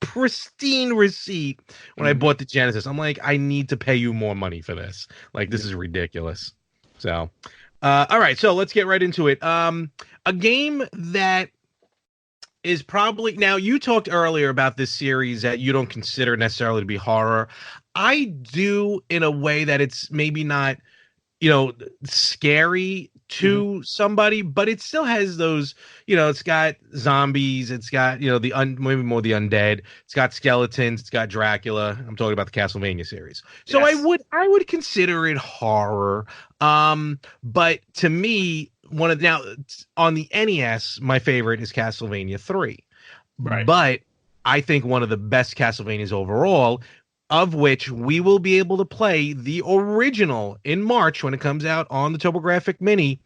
A: pristine receipt when I bought the Genesis. I'm like, I need to pay you more money for this. Like, this is ridiculous. So, all right, so let's get right into it. A game that is probably, now you talked earlier about this series that you don't consider necessarily to be horror. I do, in a way that it's maybe not, scary to somebody, but it still has those, it's got zombies, it's got, maybe more the undead, it's got skeletons, it's got Dracula. I'm talking about the Castlevania series. So yes. I would consider it horror. But to me, now on the NES, my favorite is Castlevania 3. Right. But I think one of the best Castlevanias overall, of which we will be able to play the original in March when it comes out on the TurboGrafx Mini,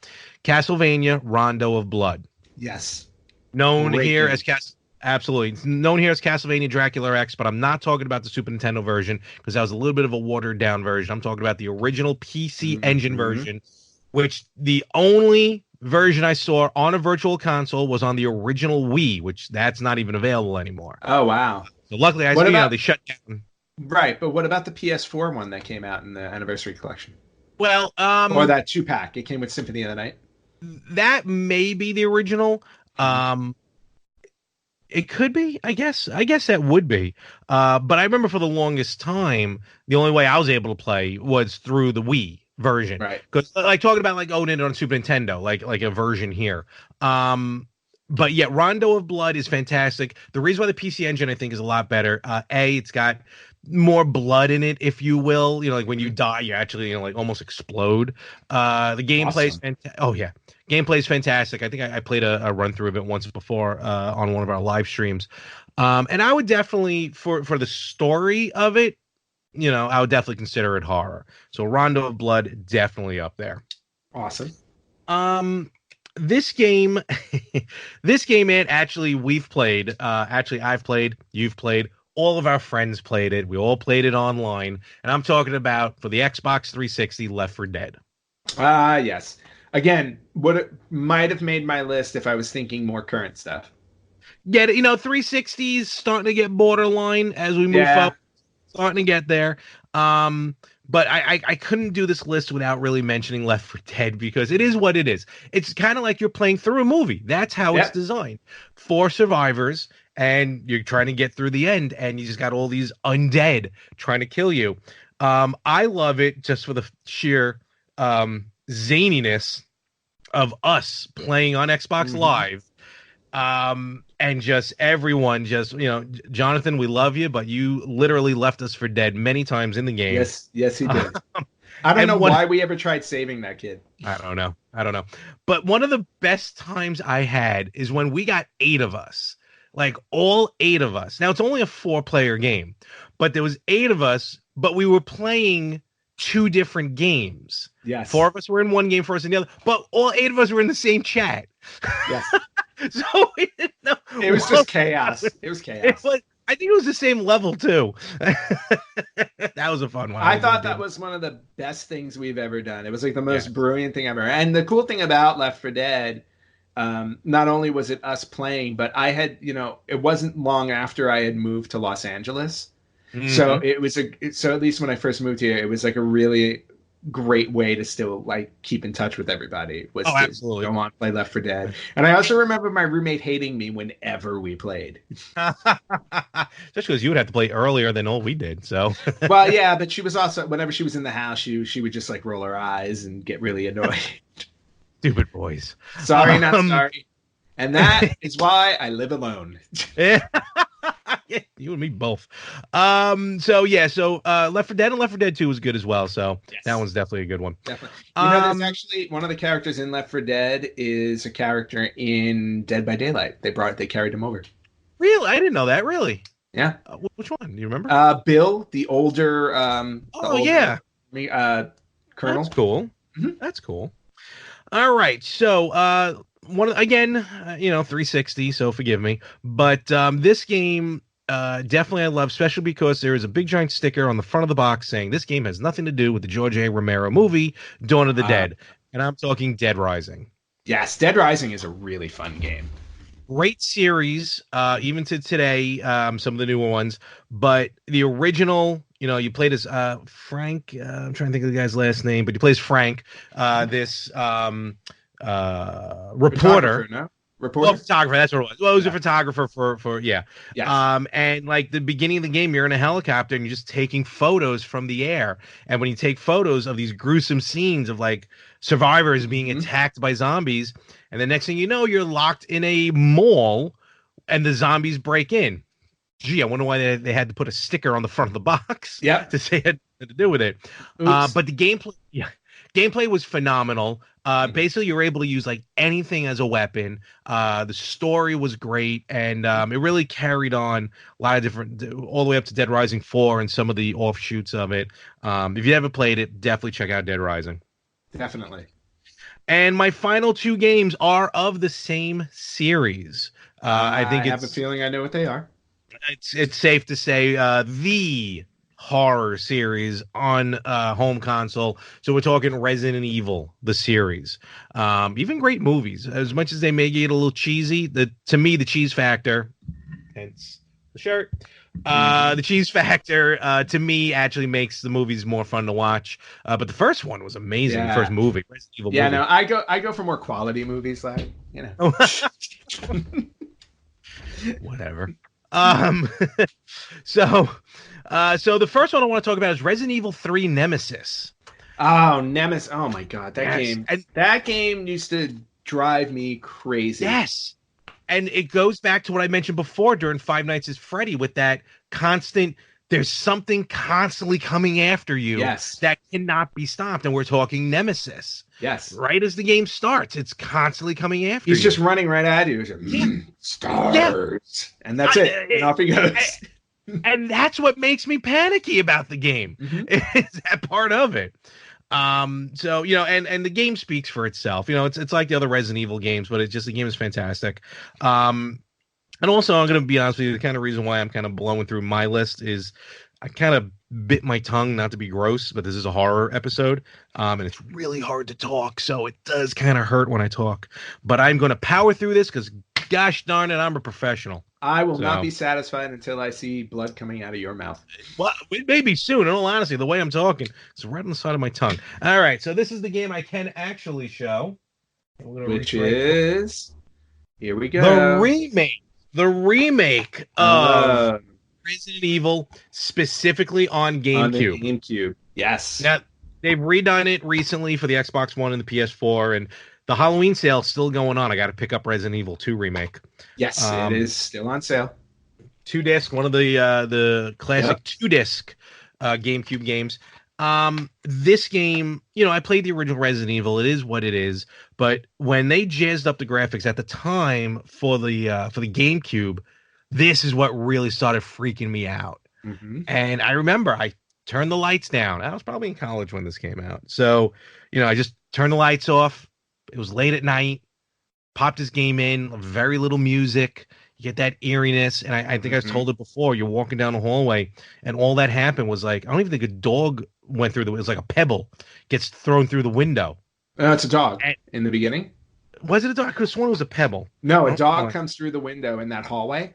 A: Castlevania Rondo of Blood.
B: Yes.
A: Known here as Castlevania Dracula X, but I'm not talking about the Super Nintendo version because that was a little bit of a watered down version. I'm talking about the original PC Engine version, which the only version I saw on a virtual console was on the original Wii, which that's not even available anymore.
B: Oh, wow.
A: So luckily, they shut down.
B: Right, but what about the PS4 one that came out in the Anniversary Collection?
A: Well,
B: or that 2-pack. It came with Symphony of the Night.
A: That may be the original. It could be, I guess. I guess that would be. But I remember for the longest time, the only way I was able to play was through the Wii version.
B: Right.
A: Because like talking about like owning it on Super Nintendo, like a version here. But yeah, Rondo of Blood is fantastic. The reason why the PC Engine I think is a lot better. It's got more blood in it, if you will. Like when you die, you actually like almost explode. The gameplay is gameplay is fantastic. I think I played a run through of it once before on one of our live streams. And I would definitely for the story of it, I would definitely consider it horror. So Rondo of Blood, definitely up there.
B: Awesome.
A: Um, this game, this game, man, actually, we've played. Actually, I've played, you've played, all of our friends played it. We all played it online, and I'm talking about for the Xbox 360, Left 4 Dead.
B: Yes. Again, what it might have made my list if I was thinking more current stuff.
A: Get it? 360s starting to get borderline as we move
B: Yeah.
A: up, starting to get there. But I couldn't do this list without really mentioning Left 4 Dead because it is what it is. It's kind of like you're playing through a movie. That's how it's designed. 4 survivors, and you're trying to get through the end, and you just got all these undead trying to kill you. I love it just for the sheer zaniness of us playing on Xbox Live. And just everyone Jonathan, we love you, but you literally left us for dead many times in the game.
B: Yes, he did. I don't know why we ever tried saving that kid.
A: I don't know. But one of the best times I had is when we got 8 of us, like all 8 of us. Now it's only a 4-player game, but there was 8 of us, but we were playing 2 different games.
B: Yes.
A: 4 of us were in one game, 4 of us in the other, but all 8 of us were in the same chat.
B: Yes.
A: So we didn't know.
B: It was just chaos. It was chaos.
A: I think it was the same level too. That was a fun one.
B: I thought that was one of the best things we've ever done. It was like the most brilliant thing ever. And the cool thing about Left 4 Dead, not only was it us playing, but I had, it wasn't long after I had moved to Los Angeles. Mm-hmm. So it was so at least when I first moved here, it was like a really great way to still like keep in touch with everybody was to
A: absolutely
B: go on play Left 4 Dead. And I also remember my roommate hating me whenever we played.
A: Just because you would have to play earlier than all we did. So
B: well, yeah, but she was also whenever she was in the house, she would just like roll her eyes and get really annoyed.
A: Stupid boys.
B: Sorry, not sorry. And that is why I live alone.
A: Yeah. You and me both. So Left 4 Dead and Left 4 Dead 2 was good as well. So that one's definitely a good one.
B: Definitely. There's actually one of the characters in Left 4 Dead is a character in Dead by Daylight. They carried him over.
A: Really? I didn't know that. Really?
B: Yeah.
A: Which one? Do you remember?
B: Bill, the older. Colonel.
A: That's cool. Mm-hmm. That's cool. All right. So, 360, so forgive me, but this game definitely I love, especially because there is a big giant sticker on the front of the box saying this game has nothing to do with the George A. Romero movie Dawn of the Dead, and I'm talking Dead Rising.
B: Yes, Dead Rising is a really fun game.
A: Great series, even to today, some of the newer ones, but the original, you played as Frank, I'm trying to think of the guy's last name, but you play as Frank, this reporter.
B: Reporter?
A: Well, photographer, that's what it was. Well, it was a photographer for
B: Yes.
A: And like the beginning of the game, you're in a helicopter and you're just taking photos from the air. And when you take photos of these gruesome scenes of like survivors being attacked by zombies, and the next thing you know, you're locked in a mall and the zombies break in. Gee, I wonder why they had to put a sticker on the front of the box to say it had to do with it. But the gameplay was phenomenal. Basically, you're able to use like anything as a weapon. The story was great, and it really carried on a lot of different, all the way up to Dead Rising 4 and some of the offshoots of it. If you haven't played it, definitely check out Dead Rising.
B: Definitely.
A: And my final 2 games are of the same series. I have
B: a feeling I know what they are.
A: It's safe to say the horror series on home console. So we're talking Resident Evil, the series. Even great movies. As much as they may get a little cheesy, to me, the cheese factor, hence the shirt, the cheese factor, to me, actually makes the movies more fun to watch. But the first one was amazing. The first movie, Resident Evil movie.
B: No, I go for more quality movies, like,
A: Whatever. So the first one I want to talk about is Resident Evil 3 Nemesis.
B: Oh, Nemesis. Oh my God. That game used to drive me crazy.
A: Yes. And it goes back to what I mentioned before during Five Nights at Freddy with that constant, there's something constantly coming after you that cannot be stopped. And we're talking Nemesis.
B: Yes.
A: Right as the game starts, it's constantly coming after you.
B: He's just running right at you. Stars. And that's it. And off he goes.
A: And that's what makes me panicky about the game.
B: Hmm.
A: Is that part of it. So and the game speaks for itself. It's like the other Resident Evil games, but it's just the game is fantastic. And also, I'm going to be honest with you, the kind of reason why I'm kind of blowing through my list is I kind of bit my tongue, not to be gross, but this is a horror episode, and it's really hard to talk, so it does kind of hurt when I talk. But I'm going to power through this because, gosh darn it, I'm a professional.
B: I will
A: So,
B: not be satisfied until I see blood coming out of your mouth.
A: well, it may be soon. In all honesty, the way I'm talking, it's right on the side of my tongue. All right, so this is the game I can actually show.
B: Which is, here we
A: the
B: go.
A: remake of Resident Evil, specifically on GameCube.
B: On the GameCube, yes.
A: Now, they've redone it recently for the Xbox One and the PS4, and the Halloween sale is still going on. I got to pick up Resident Evil 2 remake.
B: Yes, it is still on sale.
A: 2-disc, one of the classic 2-disc GameCube games. This game, I played the original Resident Evil. It is what it is. But when they jazzed up the graphics at the time for the GameCube, this is what really started freaking me out.
B: Mm-hmm.
A: And I remember I turned the lights down. I was probably in college when this came out. So, I just turned the lights off. It was late at night. Popped this game in, very little music. You get that eeriness. And I think I told it before. You're walking down the hallway, and all that happened was like, I don't even think a dog went through it was like a pebble gets thrown through the window.
B: It's a dog in the beginning.
A: Was it a dog? I could have sworn it was a pebble.
B: No, a dog comes through the window in that hallway.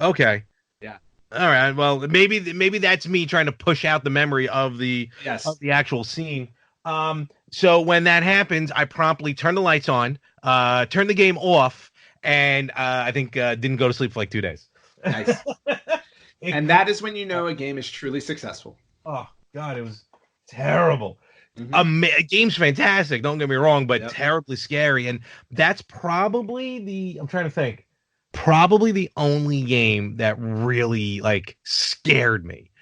A: Okay.
B: Yeah.
A: All right. Well, maybe that's me trying to push out the memory of the actual scene. So when that happens, I promptly turn the lights on, turn the game off, and I think didn't go to sleep for like 2 days.
B: Nice. And that is when you know a game is truly successful.
A: Oh God, it was terrible.
B: Mm-hmm.
A: Game's fantastic. Don't get me wrong, but terribly scary. And that's probably I'm trying to think. Probably the only game that really like scared me.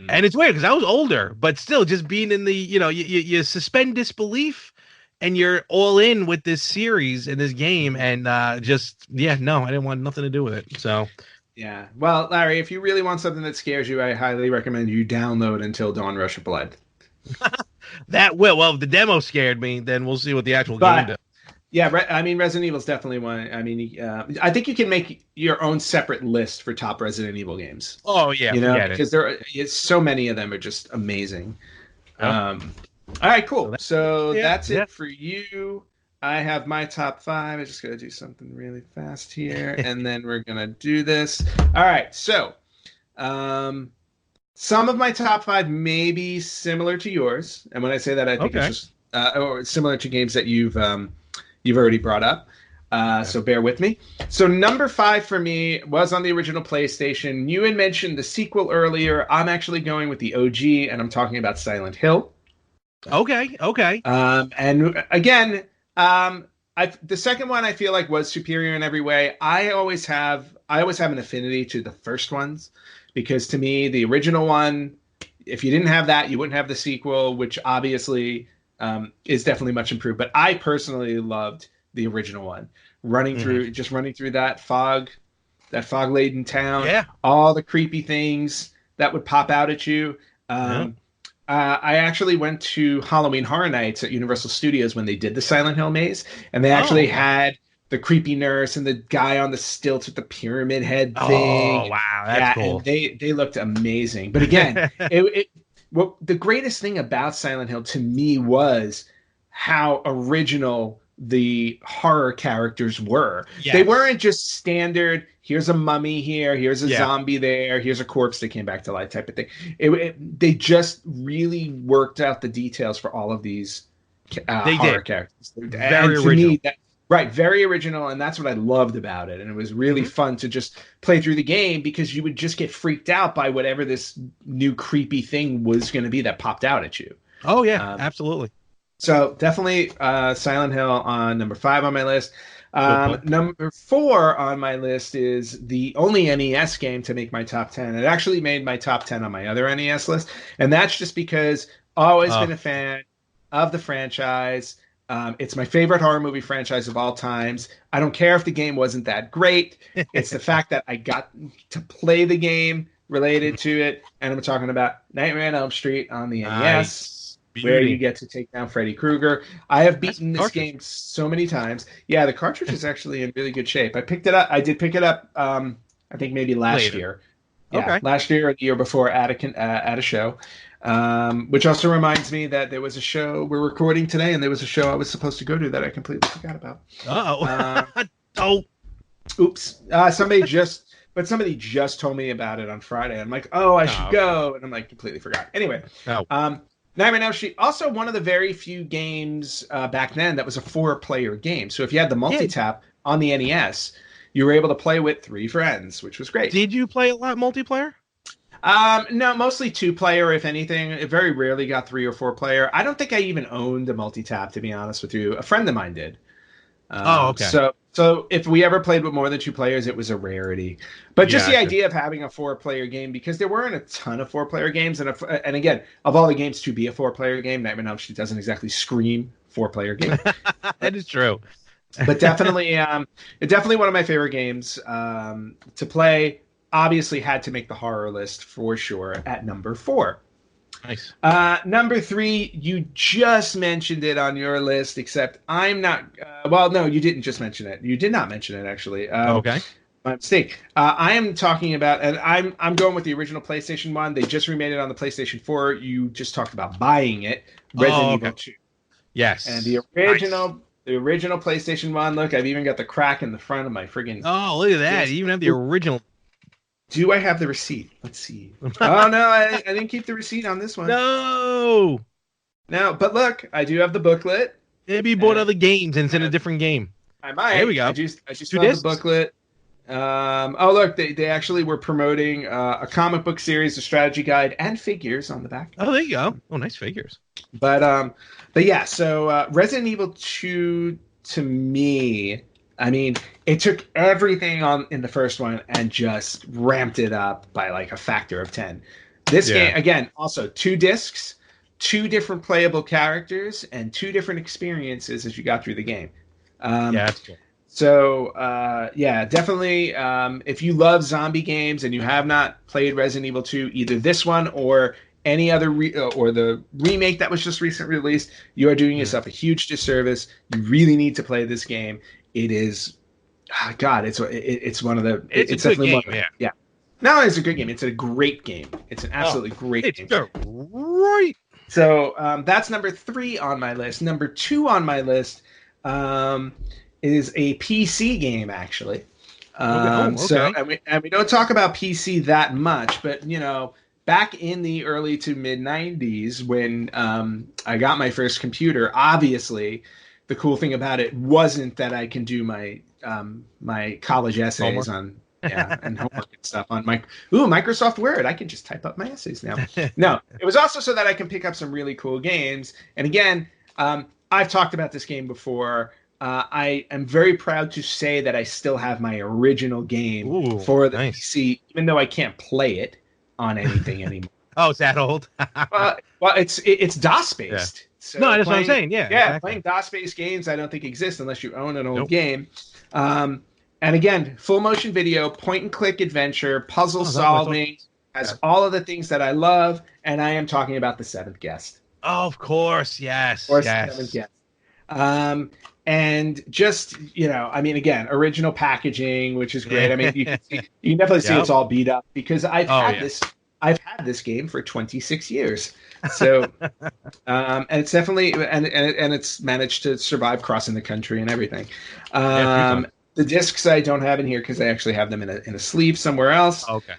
A: And it's weird because I was older, but still just being in the, you suspend disbelief and you're all in with this series and this game. And I didn't want nothing to do with it. So,
B: yeah. Well, Larry, if you really want something that scares you, I highly recommend you download Until Dawn Rush of Blood.
A: Well, if the demo scared me, then we'll see what the actual game does.
B: Yeah, Resident Evil is definitely one. I think you can make your own separate list for top Resident Evil games.
A: Oh yeah,
B: because it's so many of them are just amazing. All right, cool. So that's it for you. I have my top 5. I just got to do something really fast here, and then we're gonna do this. All right, so some of my top 5 may be similar to yours, and when I say that, I think it's just or similar to games that you've already brought up. So bear with me. So number 5 for me was on the original PlayStation. You had mentioned the sequel earlier. I'm actually going with the OG, and I'm talking about Silent Hill.
A: Okay.
B: And again, the second one I feel like was superior in every way. I always have an affinity to the first ones because to me, the original one, if you didn't have that, you wouldn't have the sequel, which obviously is definitely much improved. But I personally loved the original one. Running through that fog-laden town, all the creepy things that would pop out at you. I actually went to Halloween Horror Nights at Universal Studios when they did the Silent Hill maze, and they actually had the creepy nurse and the guy on the stilts with the pyramid head thing.
A: Oh wow, that's cool.
B: And they looked amazing. But again, the greatest thing about Silent Hill to me was how original the horror characters were. Yes. They weren't just standard, here's a mummy here, here's a zombie there, here's a corpse that came back to life type of thing. They just really worked out the details for all of these horror characters. Very original. Very original, and that's what I loved about it. And it was really fun to just play through the game because you would just get freaked out by whatever this new creepy thing was going to be that popped out at you.
A: Oh, yeah, absolutely.
B: So definitely Silent Hill on number 5 on my list. Number 4 on my list is the only NES game to make my top 10. It actually made my top 10 on my other NES list, and that's just because I've always been a fan of the franchise. It's my favorite horror movie franchise of all times. I don't care if the game wasn't that great. It's the fact that I got to play the game related to it, and I'm talking about Nightmare on Elm Street on the NES.
A: Nice.
B: Where
A: Beauty.
B: you get to take down Freddy Krueger. I have
A: Nice
B: beaten this
A: cartridge.
B: game so many times. Yeah, the cartridge is actually in really good shape. I picked it up. I did pick it up. I think maybe last
A: Later.
B: year. Yeah,
A: Okay.
B: last year or the year before at a show. Which also reminds me that there was a show we're recording today, and there was a show I was supposed to go to that I completely forgot about.
A: Uh-oh. Oh.
B: Oops. Somebody just told me about it on Friday. I'm like, oh, I should go, and I'm like, completely forgot. Anyway, Nightmare on Elm Street, also one of the very few games back then that was a 4-player game. So if you had the multi-tap on the NES, you were able to play with 3 friends, which was great.
A: Did you play a lot multiplayer?
B: No, mostly 2-player, if anything. It very rarely got 3 or 4-player. I don't think I even owned a multi-tap, to be honest with you. A friend of mine did.
A: Okay.
B: So if we ever played with more than 2 players, it was a rarity. But just the idea of having a 4-player game, because there weren't a ton of 4-player games, and again, of all the games to be a 4-player game, Nightmare on Elm Street doesn't exactly scream 4-player game.
A: That is true.
B: But definitely one of my favorite games to play. Obviously, had to make the horror list for sure at number 4.
A: Nice.
B: Number 3, you just mentioned it on your list, except I'm not. Well, no, you didn't just mention it. You did not mention it, actually.
A: Okay.
B: My mistake. I am talking about, and I'm going with the original PlayStation 1. They just remade it on the PlayStation 4. You just talked about buying it. Resident Evil 2.
A: Yes.
B: And the original PlayStation 1. Look, I've even got the crack in the front of my friggin'.
A: Oh, look at that! You even have the original.
B: Do I have the receipt? Let's see. Oh, no, I didn't keep the receipt on this one.
A: No,
B: but look, I do have the booklet.
A: Maybe you bought other games and it's in a different game.
B: I might.
A: There we go.
B: I just found the booklet. Look, they actually were promoting a comic book series, a strategy guide, and figures on the back.
A: Oh, there you go. Oh, nice figures.
B: But yeah, so Resident Evil 2, to me, I mean, it took everything in the first one and just ramped it up by like a factor of 10. This game, again, also 2 discs, 2 different playable characters, and 2 different experiences as you got through the game.
A: That's cool.
B: So, definitely, if you love zombie games and you have not played Resident Evil 2, either this one or any other or the remake that was just recently released, you are doing yourself a huge disservice. You really need to play this game. It is, it's one of the.
A: It's definitely a good game.
B: Yeah. Not only is it a good game, it's a great game. It's an absolutely great game.
A: It's great.
B: So that's number 3 on my list. Number 2 on my list is a PC game, actually.
A: Okay.
B: So and we don't talk about PC that much, but back in the early to mid 90s when I got my first computer, obviously the cool thing about it wasn't that I can do my my college essays and homework and stuff on Microsoft Word. I can just type up my essays now. No, it was also so that I can pick up some really cool games. And again, I've talked about this game before. I am very proud to say that I still have my original game for the PC, even though I can't play it on anything anymore.
A: Oh, is that old?
B: Well, it's DOS based.
A: Yeah.
B: So
A: no, that's what I'm saying. Yeah, exactly.
B: Playing DOS based games I don't think exist unless you own an old game. And again, full motion video, point and click adventure, puzzle solving, has all of the things that I love, and I am talking about The Seventh Guest.
A: Oh, of course, yes.
B: The Seventh Guest. And just, I mean, again, original packaging, which is great. I mean, you can definitely see it's all beat up because I've had this game for 26 years. So, and it's definitely, and it's managed to survive crossing the country and everything. The discs I don't have in here because I actually have them in a sleeve somewhere else.
A: Okay.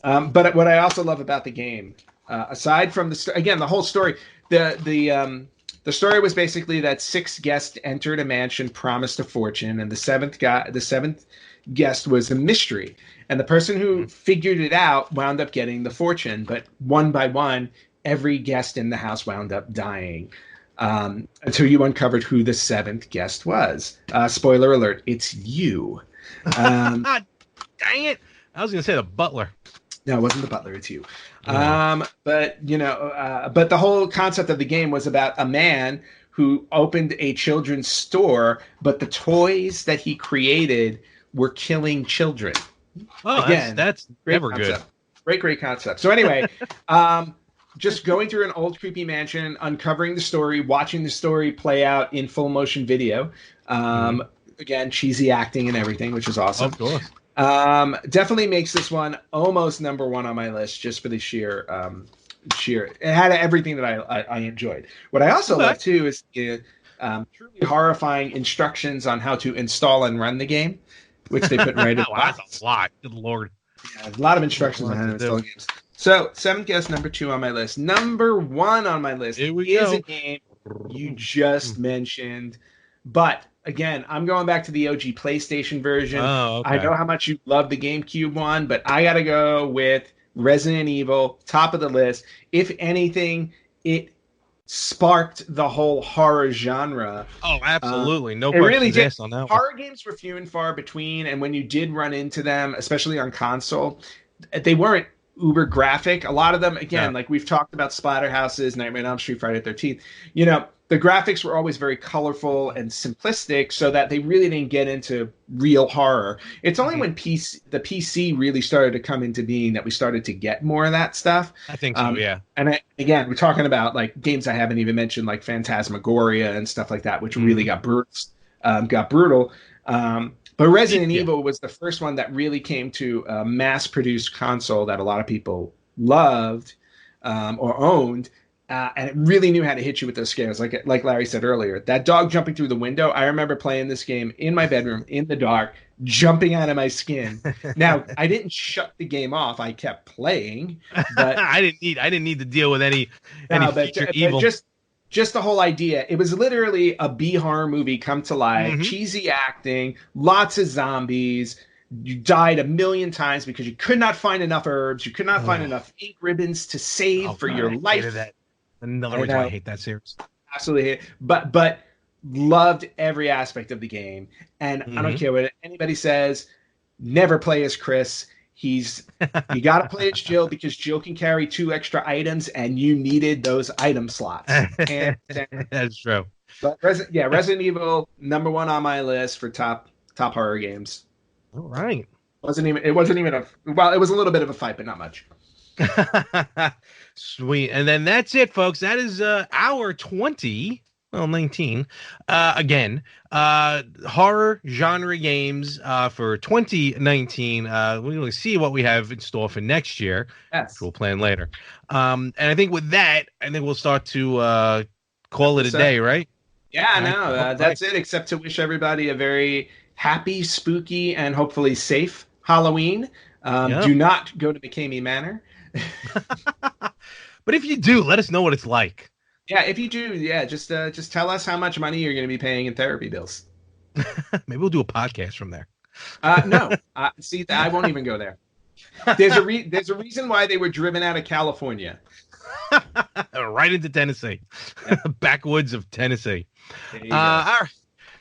B: But what I also love about the game, aside from the whole story, the story was basically that 6 guests entered a mansion, promised a fortune, and the seventh guest was a mystery. And the person who figured it out wound up getting the fortune, but one by one, every guest in the house wound up dying. Until you uncovered who the 7th guest was. Spoiler alert, it's you.
A: Dang it. I was going to say the butler.
B: No, it wasn't the butler, it's you. But the whole concept of the game was about a man who opened a children's store, but the toys that he created were killing children.
A: Oh, again, that's never good.
B: Great concept. So anyway, just going through an old creepy mansion, uncovering the story, watching the story play out in full motion video. Again, cheesy acting and everything, which is awesome.
A: Of course.
B: Definitely makes this one almost number one on my list just for the sheer. It had everything that I enjoyed. What I also love too is truly horrifying instructions on how to install and run the game, which they put right in.
A: Wow, that's a lot. Good Lord.
B: Yeah, a lot of instructions on how to install games. So, seventh guess, number 2 on my list. Number 1 on my list is a game you just mentioned. But, again, I'm going back to the OG PlayStation version.
A: Oh, okay.
B: I know how much you love the GameCube one, but I got to go with Resident Evil, top of the list. If anything, it sparked the whole horror genre.
A: Oh, absolutely. No
B: questions really
A: asked on that
B: horror games were few and far between, and when you did run into them, especially on console, they weren't uber graphic. A lot of them, again, like we've talked about Splatterhouses, Nightmare on Elm Street, Friday the 13th, the graphics were always very colorful and simplistic, so that they really didn't get into real horror. It's only when the PC really started to come into being that we started to get more of that stuff.
A: I think so, yeah.
B: And again, we're talking about like games I haven't even mentioned, like Phantasmagoria and stuff like that, which really got brutal. But Resident Evil was the first one that really came to a mass-produced console that a lot of people loved or owned. And it really knew how to hit you with those scares. Like Larry said earlier, that dog jumping through the window. I remember playing this game in my bedroom in the dark, jumping out of my skin. Now, I didn't shut the game off. I kept playing, but
A: I didn't need to deal with any future evil.
B: Just the whole idea. It was literally a B horror movie come to life. Cheesy acting, lots of zombies. You died 1,000,000 times because you could not find enough herbs. You could not find enough ink ribbons to save for your life.
A: Another reason why I hate that series.
B: Absolutely hate it. But loved every aspect of the game. And I don't care what anybody says, never play as Chris. You got to play as Jill because Jill can carry 2 extra items and you needed those item slots.
A: That's true.
B: But Resident Evil, number 1 on my list for top horror games.
A: All right.
B: It wasn't even it was a little bit of a fight, but not much.
A: Sweet. And then that's it, folks. That is our 19 again horror genre games for 2019. We're going to see what we have in store for next year.
B: Yes,
A: which we'll plan later. And I think with that, we'll start to call it a day, right?
B: Yeah, no, that's it, except to wish everybody a very happy, spooky, and hopefully safe Halloween. Do not go to McCamey Manor.
A: But if you do, let us know what it's like.
B: Yeah, if you do, just tell us how much money you're going to be paying in therapy bills.
A: Maybe we'll do a podcast from there.
B: No, see, I won't even go there. There's a reason why they were driven out of California,
A: right into Tennessee, backwoods of Tennessee.
B: All
A: right.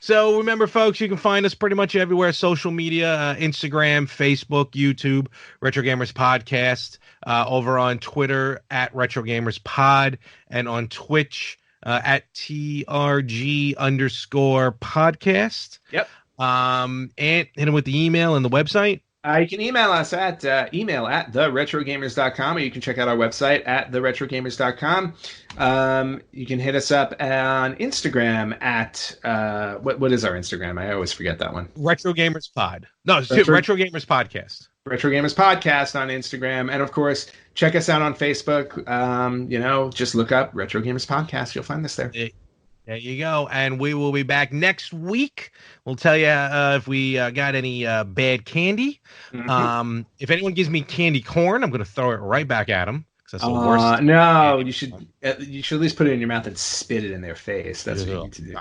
A: So remember, folks, you can find us pretty much everywhere: social media, Instagram, Facebook, YouTube, Retro Gamers Podcast, over on Twitter at Retro Gamers Pod, and on Twitch at TRG_podcast.
B: Yep.
A: And hit them with the email and the website.
B: You can email us at email at theretrogamers.com, or you can check out our website at theretrogamers.com. You can hit us up on Instagram at what is our Instagram? I always forget that one.
A: Retro Gamers Pod. No, it's Retro Gamers Podcast.
B: Retro Gamers Podcast on Instagram, and of course, check us out on Facebook. Just look up Retro Gamers Podcast. You'll find us there.
A: There you go. And we will be back next week. We'll tell you if we got any bad candy. If anyone gives me candy corn, I'm going to throw it right back at them. That's the worst.
B: No, you should at least put it in your mouth and spit it in their face. That's what you need to do.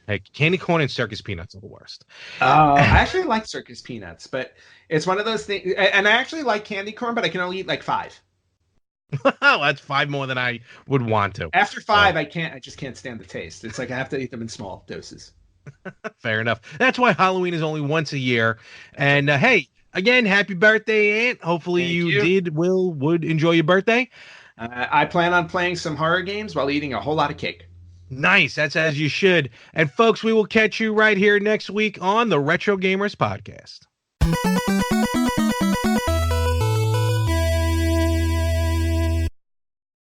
A: Hey, candy corn and circus peanuts are the worst.
B: I actually like circus peanuts, but it's one of those things. And I actually like candy corn, but I can only eat like 5.
A: Well, that's 5 more than I would want to.
B: After 5, I just can't stand the taste. It's like I have to eat them in small doses.
A: Fair enough. That's why Halloween is only once a year. And hey, again, happy birthday, Aunt. Hopefully you would enjoy your birthday.
B: I plan on playing some horror games while eating a whole lot of cake.
A: Nice. That's as you should. And folks, we will catch you right here next week on the Retro Gamers Podcast.